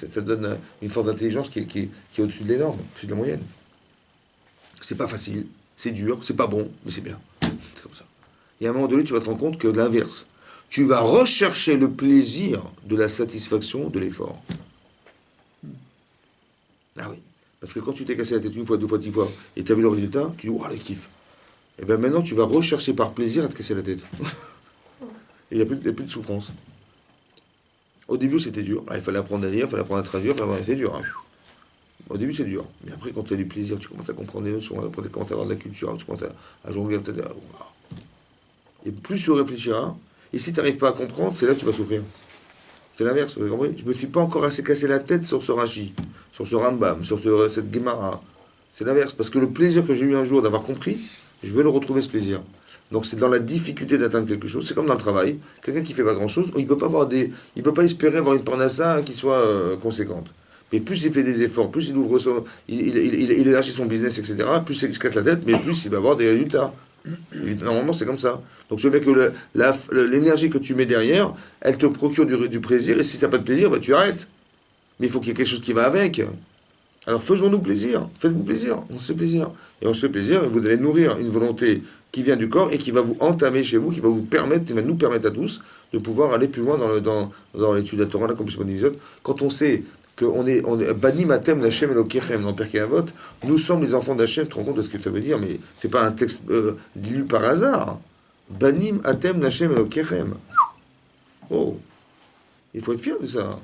Speaker 1: Ça donne une force d'intelligence qui est au-dessus de l'énorme, au-dessus de la moyenne. C'est pas facile, c'est dur, c'est pas bon, mais c'est bien. C'est comme ça. Et à un moment donné, tu vas te rendre compte que l'inverse. Tu vas rechercher le plaisir de la satisfaction de l'effort. Ah oui. Parce que quand tu t'es cassé la tête 1 fois, 2 fois, 10 fois, et tu as vu le résultat, tu dis, oh, le kiff. Et bien maintenant, tu vas rechercher par plaisir à te casser la tête. Et il n'y a plus de souffrance. Au début, c'était dur. Il fallait apprendre à lire, il fallait apprendre à traduire, c'est dur. Hein. Au début, c'est dur. Mais après, quand tu as du plaisir, tu commences à comprendre les notions, après, tu commences à avoir de la culture, tu commences à jongler, peut-être. Et plus tu réfléchiras, et si tu n'arrives pas à comprendre, c'est là que tu vas souffrir. C'est l'inverse, vous avez compris? Je ne me suis pas encore assez cassé la tête sur ce Rashi, sur ce Rambam, sur cette Gemara. C'est l'inverse, parce que le plaisir que j'ai eu un jour d'avoir compris, je vais le retrouver, ce plaisir. Donc c'est dans la difficulté d'atteindre quelque chose. C'est comme dans le travail. Quelqu'un qui fait pas grand-chose, il peut pas espérer avoir une parnassa qui soit conséquente. Mais plus il fait des efforts, plus il ouvre il élargit son business, etc., plus il se casse la tête, mais plus il va avoir des résultats. Normalement, c'est comme ça. Donc, je veux que l'énergie que tu mets derrière, elle te procure du plaisir, et si tu n'as pas de plaisir, tu arrêtes. Mais il faut qu'il y ait quelque chose qui va avec. Alors faisons-nous plaisir, faites-vous plaisir, on se fait plaisir. Et on se fait plaisir, et vous allez nourrir une volonté qui vient du corps et qui va vous entamer chez vous, qui va vous permettre, qui va nous permettre à tous de pouvoir aller plus loin dans l'étude de la Torah, l'accomplissement des mitzvot. Quand on sait qu'on est Banim Atem Lachem Elokechem dans Pirkei Avot, nous sommes les enfants d'Hachem, tu te rends compte de ce que ça veut dire, mais c'est pas un texte lu par hasard. Banim Atem Lachem Elokechem. Oh, il faut être fier de ça.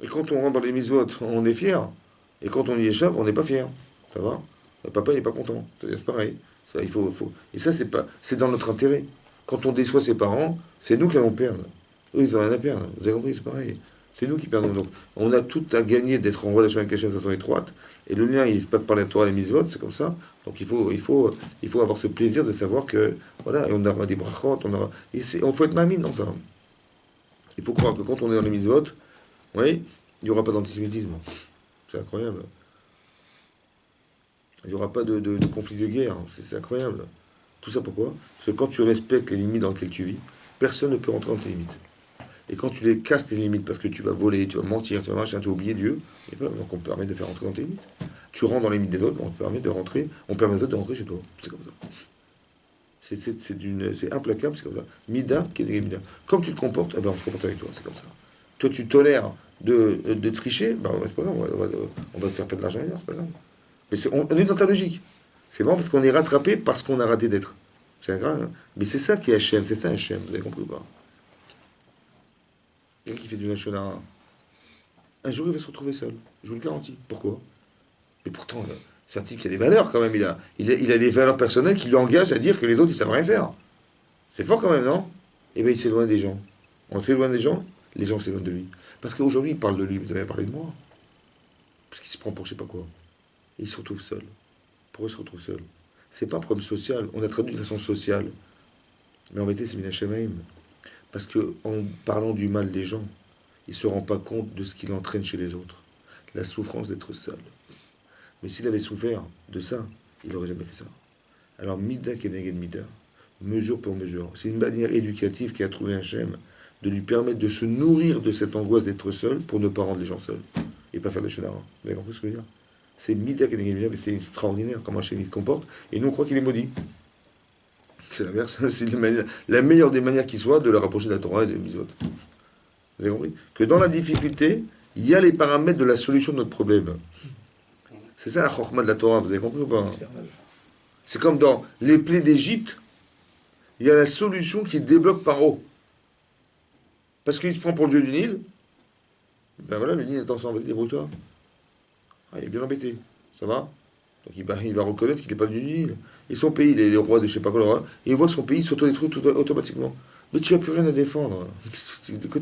Speaker 1: Et quand on rentre dans les mitzvot, on est fier. Et quand on y échappe, on n'est pas fier. Ça va? Le papa, il n'est pas content. C'est pareil. Ça, Et ça, c'est dans notre intérêt. Quand on déçoit ses parents, c'est nous qui allons perdre. Eux, ils n'ont rien à perdre. Vous avez compris? C'est pareil. C'est nous qui perdons. Donc, on a tout à gagner d'être en relation avec Hachem de façon étroite. Et le lien, il se passe par la Torah et les mitzvot, c'est comme ça. Donc, il faut avoir ce plaisir de savoir que, voilà, et on aura des brachot, il faut être mamine dans ça. Il faut croire que quand on est dans les mitzvot, oui, il n'y aura pas d'antisémitisme. C'est incroyable. Il n'y aura pas de conflit de guerre. C'est incroyable. Tout ça pourquoi? Parce que quand tu respectes les limites dans lesquelles tu vis, personne ne peut rentrer dans tes limites. Et quand tu les casses tes limites parce que tu vas voler, tu vas mentir, tu vas machin, tu vas oublier Dieu, et ben, donc on te permet de faire rentrer dans tes limites. Tu rentres dans les limites des autres, on te permet de rentrer, on permet aux autres de rentrer chez toi. C'est comme ça. C'est implacable, c'est comme ça. Mida, mida. Comme tu te comportes, eh ben on se comporte avec toi, c'est comme ça. Toi, tu tolères de tricher, ben, c'est pas grave, on va te faire perdre de l'argent ailleurs, c'est pas grave. Mais on est dans ta logique. C'est bon parce qu'on est rattrapé parce qu'on a raté d'être. C'est grave, hein. Mais c'est ça qui est Hachem, c'est ça Hachem, vous avez compris ou pas? Quelqu'un qui fait du Lachonara, un jour il va se retrouver seul, je vous le garantis. Pourquoi? Mais pourtant, c'est un type qui a des valeurs quand même, il a des valeurs personnelles qui l'engagent à dire que les autres ils savent rien faire. C'est fort quand même, non? Et bien il s'éloigne des gens. On s'éloigne des gens, les gens s'éloignent de lui. Parce qu'aujourd'hui il parle de lui, mais il devait parler de moi. Parce qu'il se prend pour je sais pas quoi. Et il se retrouve seul. Pourquoi il se retrouve seul? C'est pas un problème social, on a traduit de façon sociale. Mais en réalité c'est Mina Shemaim. Parce qu'en parlant du mal des gens, il ne se rend pas compte de ce qu'il entraîne chez les autres. La souffrance d'être seul. Mais s'il avait souffert de ça, il n'aurait jamais fait ça. Alors, mida keneged mida, mesure pour mesure. C'est une manière éducative qui a trouvé Hachem de lui permettre de se nourrir de cette angoisse d'être seul pour ne pas rendre les gens seuls. Et pas faire de chenara. Vous avez compris ce que je veux dire? C'est mida keneged mida, mais c'est extraordinaire comment Hachem il se comporte. Et nous, on croit qu'il est maudit. C'est l'inverse, c'est la meilleure des manières qui soit de le rapprocher de la Torah et des mitzvot. Vous avez compris? Que dans la difficulté, il y a les paramètres de la solution de notre problème. C'est ça la chorma de la Torah, vous avez compris ou pas? C'est comme dans les plaies d'Égypte, il y a la solution qui débloque par haut. Parce qu'il se prend pour le dieu du Nil, ben voilà, le Nil est ensemble, vas-y, débrouille-toi. Ah, il est bien embêté, ça va? Donc il va reconnaître qu'il n'est pas du Nil. Et son pays, il est le roi de je sais pas quoi, et il voit que son pays s'autodétruit automatiquement. Mais tu n'as plus rien à défendre. Pourquoi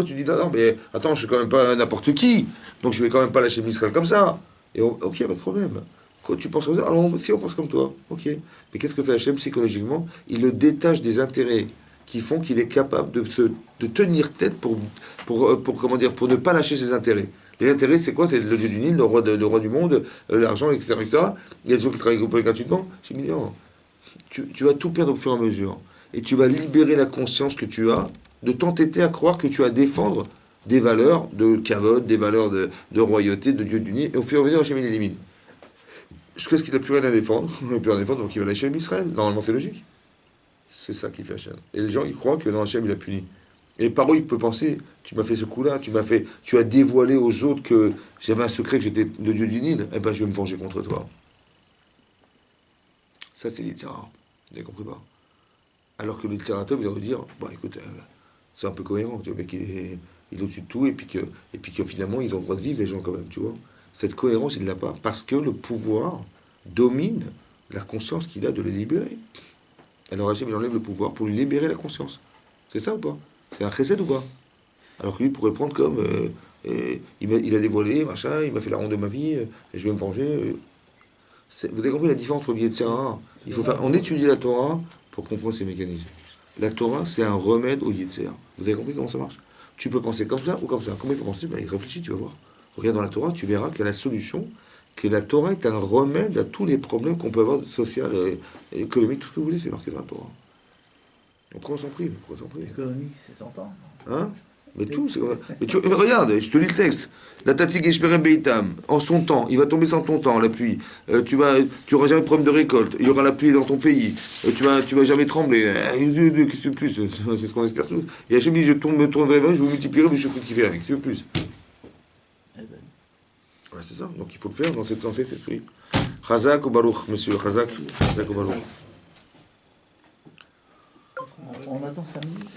Speaker 1: tu dis non, mais attends, je suis quand même pas n'importe qui, donc je vais quand même pas lâcher Mistral comme ça. Et ok, pas de problème. Quand tu penses comme ça, alors si on pense comme toi, ok. Mais qu'est-ce que fait Hachem psychologiquement? Il le détache des intérêts qui font qu'il est capable de tenir tête pour ne pas lâcher ses intérêts. Les intérêts, c'est quoi? C'est le dieu du Nil, le roi du monde, l'argent, etc., etc. Il y a des gens qui travaillent pour les gratuitement. J'ai dit non. Tu vas tout perdre au fur et à mesure. Et tu vas libérer la conscience que tu as de t'entêter à croire que tu as à défendre des valeurs de kavod, des valeurs de royauté, de dieu du Nil. Et au fur et à mesure, Hachem l'élimine. Jusqu'à ce qu'il n'a plus rien à défendre. Il n'a plus rien à défendre, donc il va lâcher Israël. Normalement, c'est logique. C'est ça qui fait Hachem. Et les gens, ils croient que dans Hachem, il a puni. Et par où il peut penser, tu m'as fait ce coup-là, tu as dévoilé aux autres que j'avais un secret, que j'étais le dieu du Nil, eh ben je vais me venger contre toi. Ça, c'est l'Yitzhara. Vous avez compris pas? Alors que l'Yitzhara, il va dire, bon, écoute, c'est un peu cohérent, tu vois, le mec, il est au-dessus de tout, et puis que finalement, ils ont le droit de vivre, les gens, quand même, tu vois. Cette cohérence, il ne l'a pas. Parce que le pouvoir domine la conscience qu'il a de les libérer. Alors Hachem, il enlève le pouvoir pour lui libérer la conscience. C'est ça ou pas? C'est un chesed ou pas? Alors que lui pourrait prendre comme il a dévoilé, machin, il m'a fait la ronde de ma vie, et je vais me venger. Vous avez compris la différence entre Yetzer Hara? On étudie la Torah pour comprendre ces mécanismes. La Torah, c'est un remède au Yetzer. Vous avez compris comment ça marche? Tu peux penser comme ça ou comme ça. Comment il faut penser? Ben, réfléchis, tu vas voir. Regarde dans la Torah, tu verras que la solution, que la Torah est un remède à tous les problèmes qu'on peut avoir, social, économique, tout ce que vous voulez, c'est marqué dans la Torah. Donc, on s'en prive,
Speaker 2: Économique, c'est tentant.
Speaker 1: Hein? Mais tout, c'est comme ça. Mais regarde, je te lis le texte. La Tati Geshperem Beitam, en son temps, il va tomber sans ton temps, la pluie. Tu auras jamais de problème de récolte. Il y aura la pluie dans ton pays. Tu vas jamais trembler. Qu'est-ce que tu veux plus? C'est ce qu'on espère tous. Et Hachem dit, me tournerai vers, je vous multiplierai, mais je ferai kiffer avec. Qu'est-ce que tu veux plus? Ouais, c'est ça. Donc il faut le faire dans cette lancée, cette pluie. Chazak ou Baruch, monsieur. Chazak ou Baruch.
Speaker 2: On attend 5 minutes.